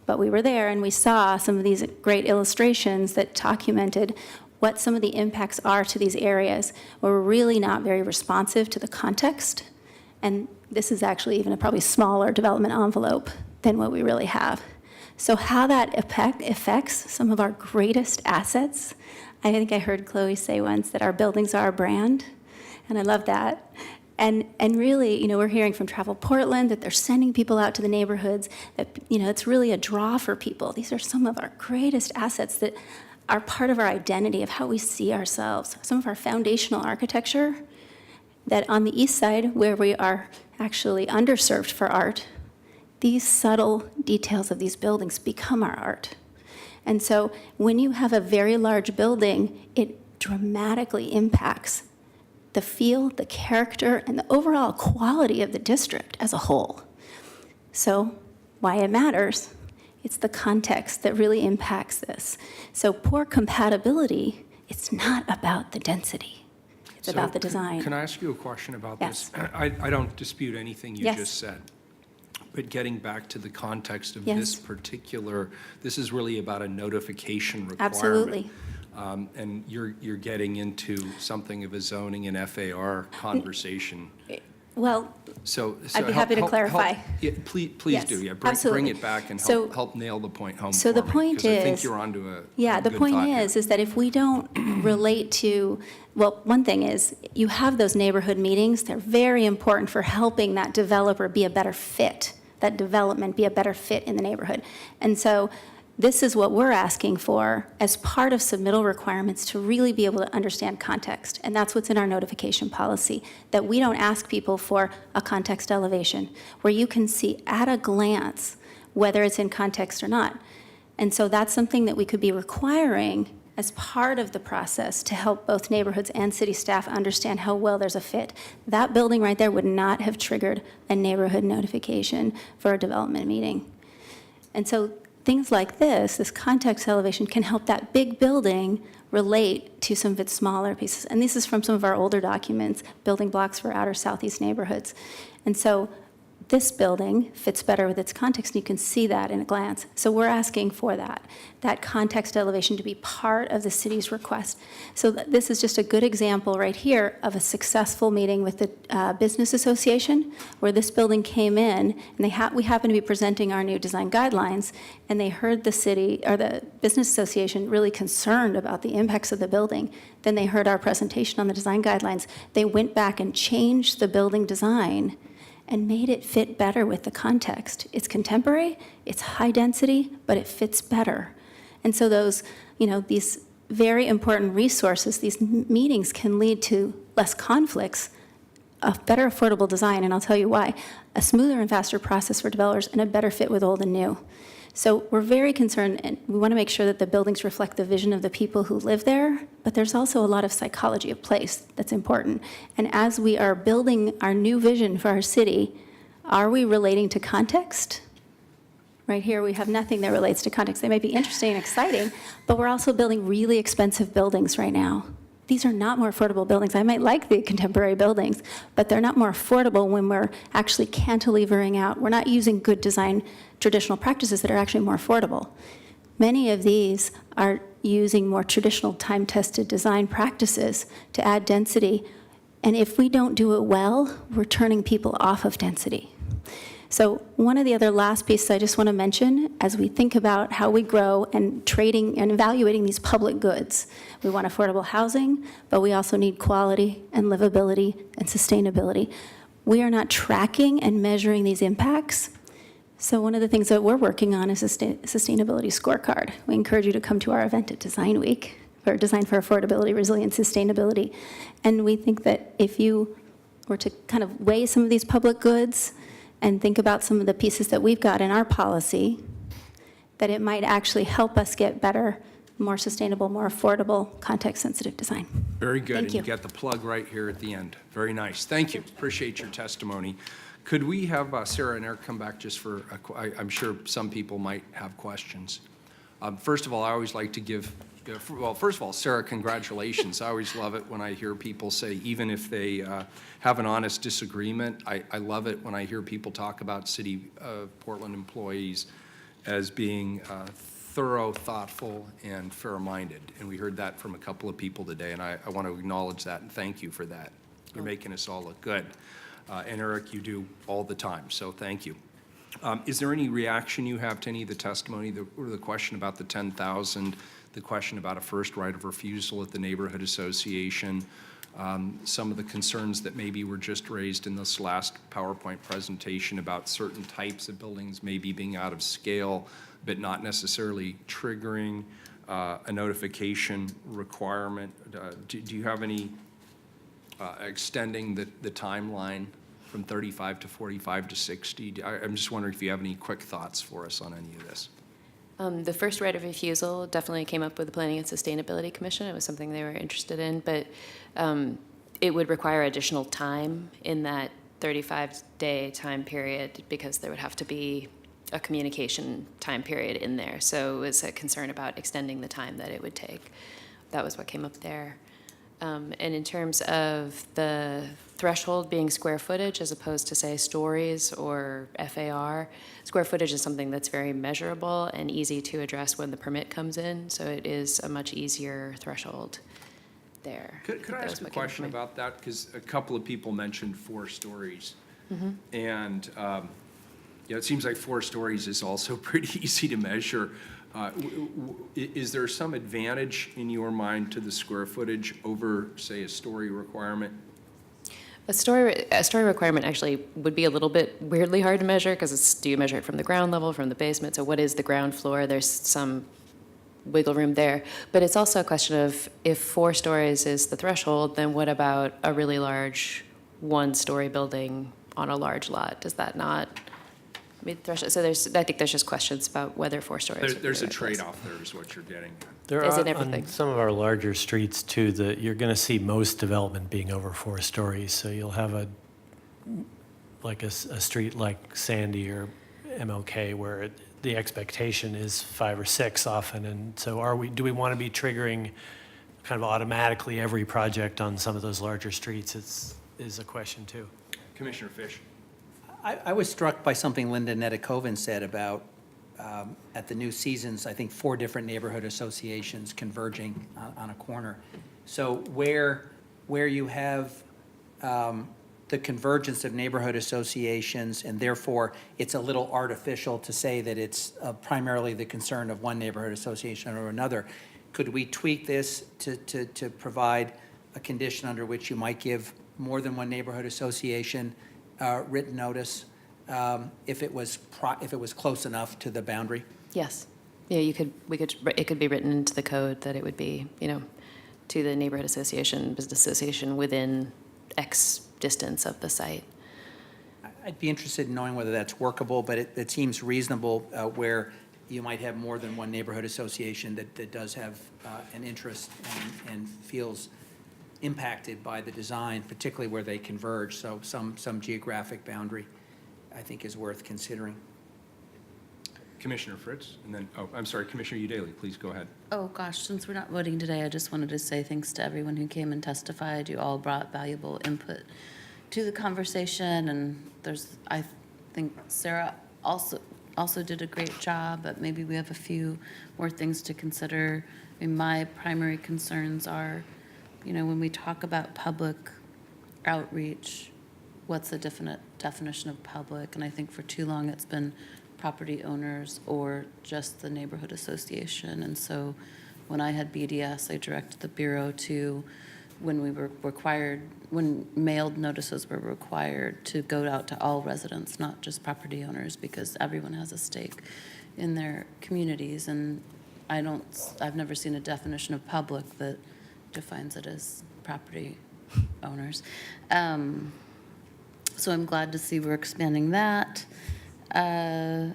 Speaker 15: But we were there and we saw some of these great illustrations that documented what some of the impacts are to these areas where we're really not very responsive to the context. And this is actually even a probably smaller development envelope than what we really have. So how that affects some of our greatest assets, I think I heard Chloe say once that our buildings are our brand, and I love that. And really, you know, we're hearing from Travel Portland that they're sending people out to the neighborhoods, that, you know, it's really a draw for people. These are some of our greatest assets that are part of our identity of how we see ourselves. Some of our foundational architecture that on the east side, where we are actually underserved for art, these subtle details of these buildings become our art. And so when you have a very large building, it dramatically impacts the feel, the character, and the overall quality of the district as a whole. So why it matters, it's the context that really impacts this. So poor compatibility, it's not about the density. It's about the design.
Speaker 1: Can I ask you a question about
Speaker 15: Yes.
Speaker 1: this? I don't dispute anything you
Speaker 15: Yes.
Speaker 1: just said. But getting back to the context of
Speaker 15: Yes.
Speaker 1: this particular, this is really about a notification requirement.
Speaker 15: Absolutely.
Speaker 1: And you're getting into something of a zoning and FAR conversation.
Speaker 15: Well,
Speaker 1: So
Speaker 15: I'd be
Speaker 1: help-
Speaker 15: happy to
Speaker 1: help-
Speaker 15: clarify.
Speaker 1: Yeah, please
Speaker 15: Yes,
Speaker 1: do. Yeah,
Speaker 15: absolutely.
Speaker 1: bring it back and
Speaker 15: So-
Speaker 1: help nail the point home
Speaker 15: So
Speaker 1: for
Speaker 15: the
Speaker 1: me,
Speaker 15: point
Speaker 1: 'cause I think
Speaker 15: is-
Speaker 1: you're onto a
Speaker 15: Yeah, the
Speaker 1: good
Speaker 15: point
Speaker 1: thought here.
Speaker 15: is that if we don't relate to, well, one thing is, you have those neighborhood meetings, they're very important for helping that developer be a better fit, that development be a better fit in the neighborhood. And so this is what we're asking for as part of submittal requirements to really be able to understand context. And that's what's in our notification policy, that we don't ask people for a context elevation, where you can see at a glance whether it's in context or not. And so that's something that we could be requiring as part of the process to help both neighborhoods and city staff understand how well there's a fit. That building right there would not have triggered a neighborhood notification for a development meeting. And so things like this context elevation, can help that big building relate to some of its smaller pieces. And this is from some of our older documents, building blocks for outer southeast neighborhoods. And so this building fits better with its context, and you can see that in a glance. So we're asking for that context elevation to be part of the city's request. So this is just a good example right here of a successful meeting with the Business Association, where this building came in, and we happen to be presenting our new design guidelines, and they heard the city, or the Business Association, really concerned about the impacts of the building. Then they heard our presentation on the design guidelines. They went back and changed the building design and made it fit better with the context. It's contemporary, it's high density, but it fits better. And so those, these very important resources, these meetings can lead to less conflicts, a better affordable design, and I'll tell you why, a smoother and faster process for developers, and a better fit with old and new. So we're very concerned, and we want to make sure that the buildings reflect the vision of the people who live there, but there's also a lot of psychology of place that's important. And as we are building our new vision for our city, are we relating to context? Right here, we have nothing that relates to context. They might be interesting and exciting, but we're also building really expensive buildings right now. These are not more affordable buildings. I might like the contemporary buildings, but they're not more affordable when we're actually cantilevering out. We're not using good design traditional practices that are actually more affordable. Many of these are using more traditional time-tested design practices to add density. And if we don't do it well, we're turning people off of density. So one of the other last pieces I just want to mention, as we think about how we grow and trading and evaluating these public goods, we want affordable housing, but we also need quality and livability and sustainability. We are not tracking and measuring these impacts. So one of the things that we're working on is a sustainability scorecard. We encourage you to come to our event at Design Week, for Design for Affordability, Resilience, Sustainability. And we think that if you were to kind of weigh some of these public goods and think about some of the pieces that we've got in our policy, that it might actually help us get better, more sustainable, more affordable, context-sensitive design.
Speaker 1: Very good.
Speaker 15: Thank
Speaker 1: And
Speaker 15: you.
Speaker 1: you got the plug right here at the end. Very nice. Thank you. Appreciate your testimony. Could we have Sarah and Eric come back just for, I'm sure some people might have questions. First of all, I always like to give, well, first of all, Sarah, congratulations. I always love it when I hear people say, even if they have an honest disagreement, I love it when I hear people talk about City of Portland employees as being thorough, thoughtful, and fair-minded. And we heard that from a couple of people today, and I want to acknowledge that and thank you for that. You're making us all look good. And Eric, you do all the time, so thank you. Is there any reaction you have to any of the testimony, or the question about the 10,000, the question about a first right of refusal at the neighborhood association, some of the concerns that maybe were just raised in this last PowerPoint presentation about certain types of buildings maybe being out of scale, but not necessarily triggering a notification requirement? Do you have any extending the timeline from 35 to 45 to 60? I'm just wondering if you have any quick thoughts for us on any of this.
Speaker 3: The first right of refusal definitely came up with the Planning and Sustainability Commission. It was something they were interested in, but it would require additional time in that 35-day time period because there would have to be a communication time period in there. So it was a concern about extending the time that it would take. That was what came up there. And in terms of the threshold being square footage as opposed to, say, stories or FAR, square footage is something that's very measurable and easy to address when the permit comes in, so it is a much easier threshold there.
Speaker 1: Could I ask a question about that? Because a couple of people mentioned 4 stories. And it seems like 4 stories is also pretty easy to measure. Is there some advantage in your mind to the square footage over, say, a story requirement?
Speaker 3: A story requirement actually would be a little bit weirdly hard to measure, because do you measure it from the ground level, from the basement? So what is the ground floor? There's some wiggle room there. But it's also a question of, if 4 stories is the threshold, then what about a really large one-story building on a large lot? Does that not meet the threshold? So I think there's just questions about whether 4 stories.
Speaker 1: There's a trade-off there is what you're getting.
Speaker 5: There
Speaker 3: Is
Speaker 5: are,
Speaker 3: it everything?
Speaker 5: on some of our larger streets too, that you're going to see most development being over 4 stories. So you'll have a street like Sandy or MLK where the expectation is 5 or 6 often. And so do we want to be triggering kind of automatically every project on some of those larger streets is a question too.
Speaker 1: Commissioner Fish.
Speaker 6: I was struck by something Linda Netikoven said about, at the New Seasons, I think 4 different neighborhood associations converging on a corner. So where you have the convergence of neighborhood associations, and therefore it's a little artificial to say that it's primarily the concern of one neighborhood association or another, could we tweak this to provide a condition under which you might give more than one neighborhood association written notice if it was close enough to the boundary?
Speaker 3: Yes. Yeah, it could be written into the code that it would be, to the neighborhood association, business association within X distance of the site.
Speaker 6: I'd be interested in knowing whether that's workable, but it seems reasonable where you might have more than one neighborhood association that does have an interest and feels impacted by the design, particularly where they converge. So some geographic boundary, I think, is worth considering.
Speaker 1: Commissioner Fritz, and then, I'm sorry, Commissioner Udaley, please go ahead.
Speaker 7: Oh, gosh, since we're not voting today, I just wanted to say thanks to everyone who came and testified. You all brought valuable input to the conversation, and I think Sarah also did a great job, but maybe we have a few more things to consider. I mean, my primary concerns are, when we talk about public outreach, what's the definite definition of public? And I think for too long it's been property owners or just the neighborhood association. And so when I had BDS, I directed the Bureau to, when mailed notices were required, to go out to all residents, not just property owners, because everyone has a stake in their communities. And I've never seen a definition of public that defines it as property owners. So I'm glad to see we're expanding that. And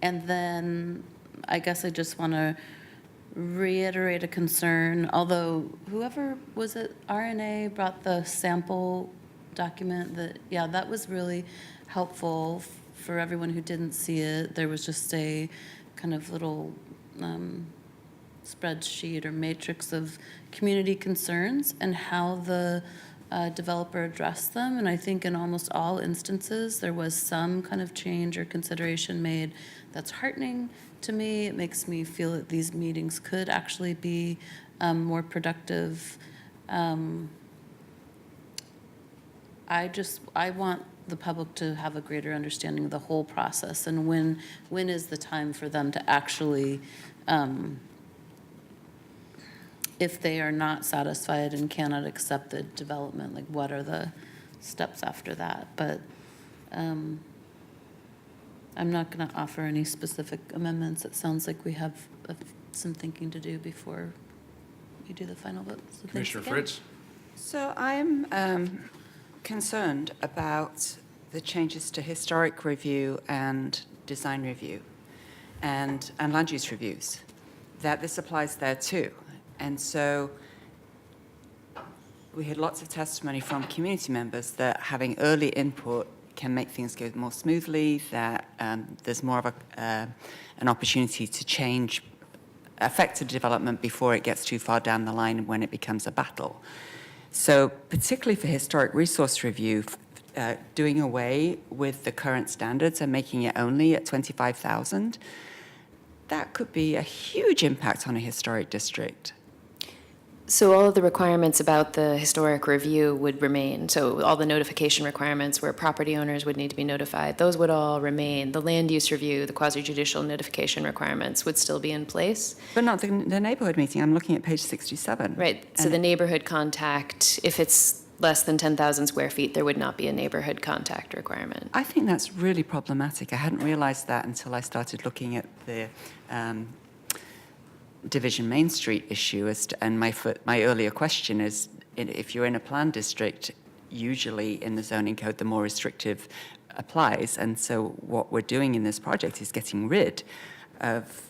Speaker 7: then I guess I just want to reiterate a concern, although whoever was it, RNA brought the sample document that was really helpful for everyone who didn't see it. There was just a kind of little spreadsheet or matrix of community concerns and how the developer addressed them. And I think in almost all instances, there was some kind of change or consideration made that's heartening to me. It makes me feel that these meetings could actually be more productive. I want the public to have a greater understanding of the whole process, and when is the time for them to actually, if they are not satisfied and cannot accept the development, like what are the steps after that? But I'm not going to offer any specific amendments. It sounds like we have some thinking to do before we do the final vote. So thanks
Speaker 1: Commissioner
Speaker 7: again.
Speaker 1: Fritz?
Speaker 8: So I'm concerned about the changes to historic review and design review and land use reviews, that this applies there too. And so we had lots of testimony from community members that having early input can make things go more smoothly, that there's more of an opportunity to change effective development before it gets too far down the line and when it becomes a battle. So particularly for historic resource review, doing away with the current standards and making it only at 25,000, that could be a huge impact on a historic district.
Speaker 3: So all of the requirements about the historic review would remain. So all the notification requirements where property owners would need to be notified, those would all remain. The land use review, the quasi-judicial notification requirements would still be in place.
Speaker 8: But not the neighborhood meeting. I'm looking at page 67.
Speaker 3: Right. So the neighborhood contact, if it's less than 10,000 square feet, there would not be a neighborhood contact requirement.
Speaker 8: I think that's really problematic. I hadn't realized that until I started looking at the Division Main Street issue. And my earlier question is, if you're in a planned district, usually in the zoning code, the more restrictive applies. And so what we're doing in this project is getting rid of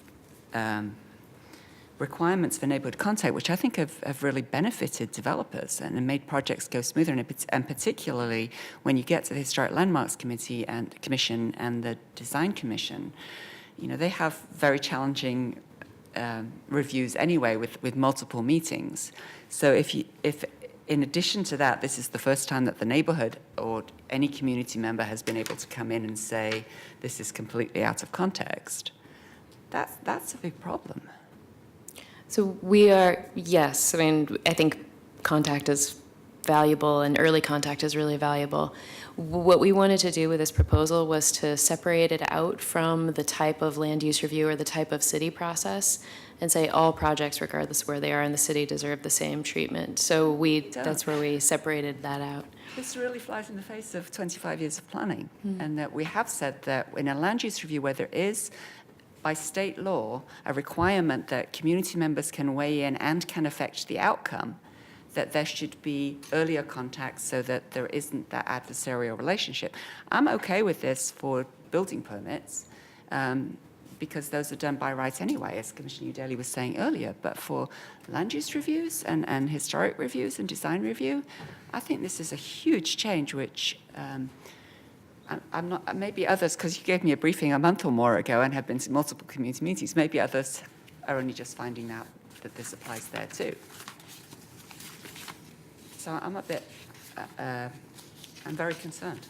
Speaker 8: requirements for neighborhood contact, which I think have really benefited developers and made projects go smoother. And particularly when you get to the Historic Landmarks Committee and Commission and the Design Commission, you know, they have very challenging reviews anyway with multiple meetings. So if in addition to that, this is the first time that the neighborhood or any community member has been able to come in and say, this is completely out of context, that's a big problem.
Speaker 3: So we are, yes, I mean, I think contact is valuable and early contact is really valuable. What we wanted to do with this proposal was to separate it out from the type of land use review or the type of city process and say all projects, regardless of where they are in the city, deserve the same treatment. So that's where we separated that out.
Speaker 8: This really flies in the face of 25 years of planning, and that we have said that in a land use review where there is, by state law, a requirement that community members can weigh in and can affect the outcome, that there should be earlier contact so that there isn't that adversarial relationship. I'm okay with this for building permits, because those are done by right anyway, as Commissioner Udaley was saying earlier. But for land use reviews and historic reviews and design review, I think this is a huge change, which I'm not, maybe others, because you gave me a briefing a month or more ago and have been to multiple community meetings, maybe others are only just finding out that this applies there too. So I'm a bit, I'm very concerned.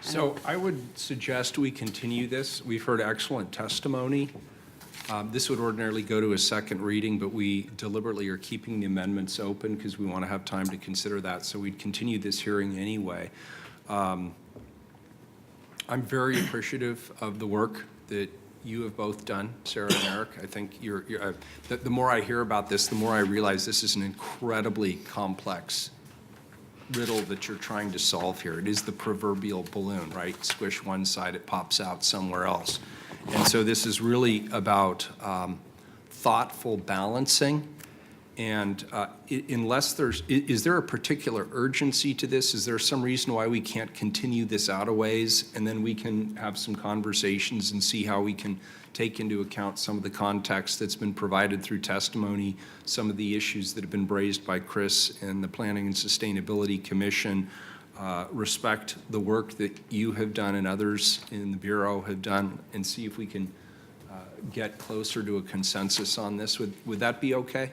Speaker 1: So I would suggest we continue this. We've heard excellent testimony. This would ordinarily go to a second reading, but we deliberately are keeping the amendments open because we want to have time to consider that. So we'd continue this hearing anyway. I'm very appreciative of the work that you have both done, Sarah and Eric. I think the more I hear about this, the more I realize this is an incredibly complex riddle that you're trying to solve here. It is the proverbial balloon, right? Squish one side, it pops out somewhere else. And so this is really about thoughtful balancing. And unless is there a particular urgency to this? Is there some reason why we can't continue this out a ways? And then we can have some conversations and see how we can take into account some of the context that's been provided through testimony, some of the issues that have been raised by Chris and the Planning and Sustainability Commission, respect the work that you have done and others in the Bureau have done, and see if we can get closer to a consensus on this. Would that be okay?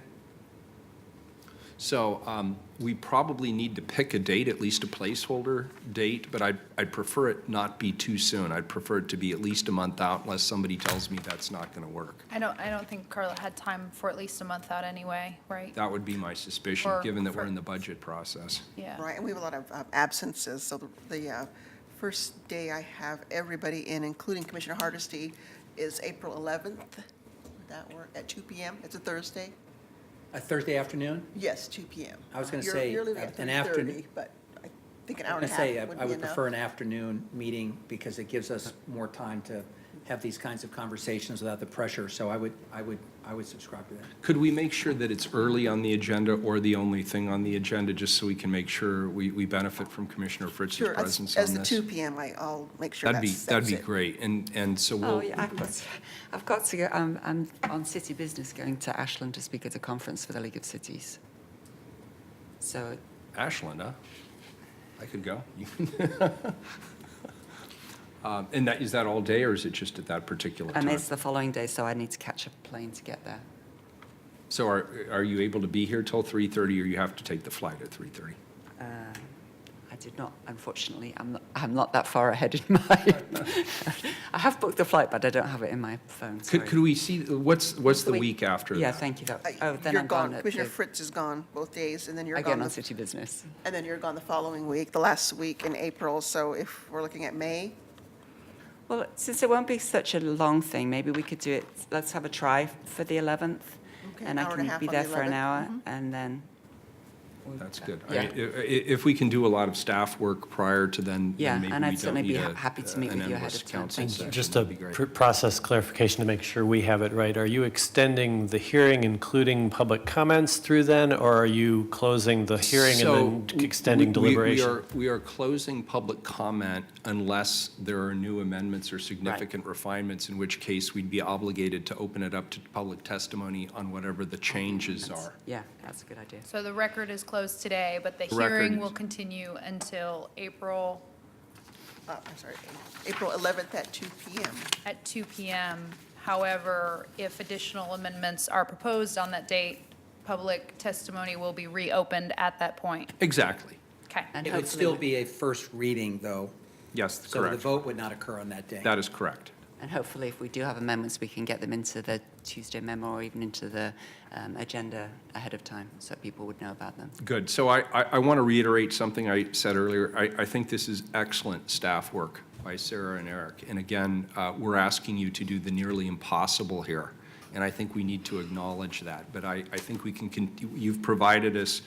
Speaker 1: So we probably need to pick a date, at least a placeholder date, but I'd prefer it not be too soon. I'd prefer it to be at least a month out, unless somebody tells me that's not going to work.
Speaker 4: I don't think Carla had time for at least a month out anyway, right?
Speaker 1: That would be my suspicion, given that we're in the budget process.
Speaker 4: Yeah.
Speaker 2: Right, and we have a lot of absences, so the first day I have everybody in, including Commissioner Hardesty, is April 11th. Would that work, at 2 p.m.? It's a Thursday?
Speaker 6: A Thursday afternoon?
Speaker 2: Yes, 2 p.m.
Speaker 6: I was gonna
Speaker 2: You're-
Speaker 6: say,
Speaker 2: You're leaving at
Speaker 6: an
Speaker 2: 3:30,
Speaker 6: afternoon-
Speaker 2: but I think an
Speaker 6: I'm
Speaker 2: hour and
Speaker 6: going
Speaker 2: a
Speaker 6: to say,
Speaker 2: half would
Speaker 6: I
Speaker 2: be
Speaker 6: would
Speaker 2: enough.
Speaker 6: prefer an afternoon meeting because it gives us more time to have these kinds of conversations without the pressure. So I would subscribe to that.
Speaker 1: Could we make sure that it's early on the agenda or the only thing on the agenda, just so we can make sure we benefit from Commissioner Fritz's
Speaker 2: Sure,
Speaker 1: presence on
Speaker 2: as the
Speaker 1: this?
Speaker 2: 2 p.m., I'll make sure
Speaker 1: That'd
Speaker 2: that's
Speaker 1: be
Speaker 2: it.
Speaker 1: great. And so we'll.
Speaker 8: Oh, yeah, I've got to go. I'm on city business going to Ashland to speak at a conference for the League of Cities. So,
Speaker 1: Ashland, huh? I could go. And is that all day, or is it just at that particular time?
Speaker 8: it's the following day, so I need to catch a plane to get there.
Speaker 1: So are you able to be here till 3:30, or you have to take the flight at 3:30?
Speaker 8: I did not, unfortunately. I'm not that far ahead in my. I have booked the flight, but I don't have it in my phone. Sorry.
Speaker 1: Could we see, what's the week after
Speaker 8: Yeah,
Speaker 1: that?
Speaker 8: thank you. Then
Speaker 2: You're
Speaker 8: I'm
Speaker 2: gone.
Speaker 8: at
Speaker 2: Commissioner
Speaker 8: the-
Speaker 2: Fritz is gone both days, and then you're
Speaker 8: again
Speaker 2: gone.
Speaker 8: on city business.
Speaker 2: And then you're gone the following week, the last week in April. So if we're looking at May,
Speaker 8: Well, since it won't be such a long thing, maybe we could do it. Let's have a try for the 11th.
Speaker 2: Okay,
Speaker 8: And
Speaker 2: an
Speaker 8: I
Speaker 2: hour and a
Speaker 8: can
Speaker 2: half
Speaker 8: be
Speaker 2: on
Speaker 8: there
Speaker 2: the
Speaker 8: for an
Speaker 2: 11th.
Speaker 8: hour, and then,
Speaker 1: That's good.
Speaker 8: Yeah.
Speaker 1: If we can do a lot of staff work prior to then
Speaker 8: Yeah,
Speaker 1: maybe
Speaker 8: and I'd
Speaker 1: we don't
Speaker 8: certainly be
Speaker 1: need a-
Speaker 8: happy to meet
Speaker 1: an
Speaker 8: with you ahead
Speaker 1: endless
Speaker 8: of time.
Speaker 1: council
Speaker 8: Thank you.
Speaker 1: session.
Speaker 5: Just a
Speaker 1: That'd be great.
Speaker 5: process clarification to make sure we have it right. Are you extending the hearing, including public comments through then, or are you closing the hearing and then extending deliberation?
Speaker 1: We are closing public comment unless there are new amendments or significant refinements, in which case we'd be obligated to open it up to public testimony on whatever the changes are.
Speaker 8: Yeah, that's a good idea.
Speaker 4: So the record is closed today, but the
Speaker 1: The record
Speaker 4: hearing
Speaker 1: is-
Speaker 4: will continue until April
Speaker 2: I'm sorry, April 11th at 2 PM.
Speaker 4: at 2 PM. However, if additional amendments are proposed on that date, public testimony will be reopened at that point.
Speaker 1: Exactly.
Speaker 4: Okay.
Speaker 8: And
Speaker 6: It would
Speaker 8: hopefully
Speaker 6: still
Speaker 8: with-
Speaker 6: be a first reading, though,
Speaker 1: Yes,
Speaker 6: so the
Speaker 1: correct.
Speaker 6: vote would not occur on that day.
Speaker 1: That is correct.
Speaker 8: And hopefully, if we do have amendments, we can get them into the Tuesday memo or even into the agenda ahead of time, so people would know about them.
Speaker 1: Good. So I want to reiterate something I said earlier. I think this is excellent staff work by Sarah and Eric. And again, we're asking you to do the nearly impossible here. And I think we need to acknowledge that. But I think we can, you've provided us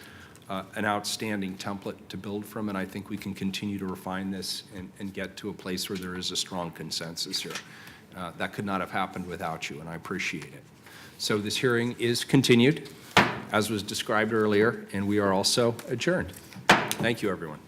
Speaker 1: an outstanding template to build from, and I think we can continue to refine this and get to a place where there is a strong consensus here. That could not have happened without you, and I appreciate it. So this hearing is continued, as was described earlier, and we are also adjourned. Thank you, everyone.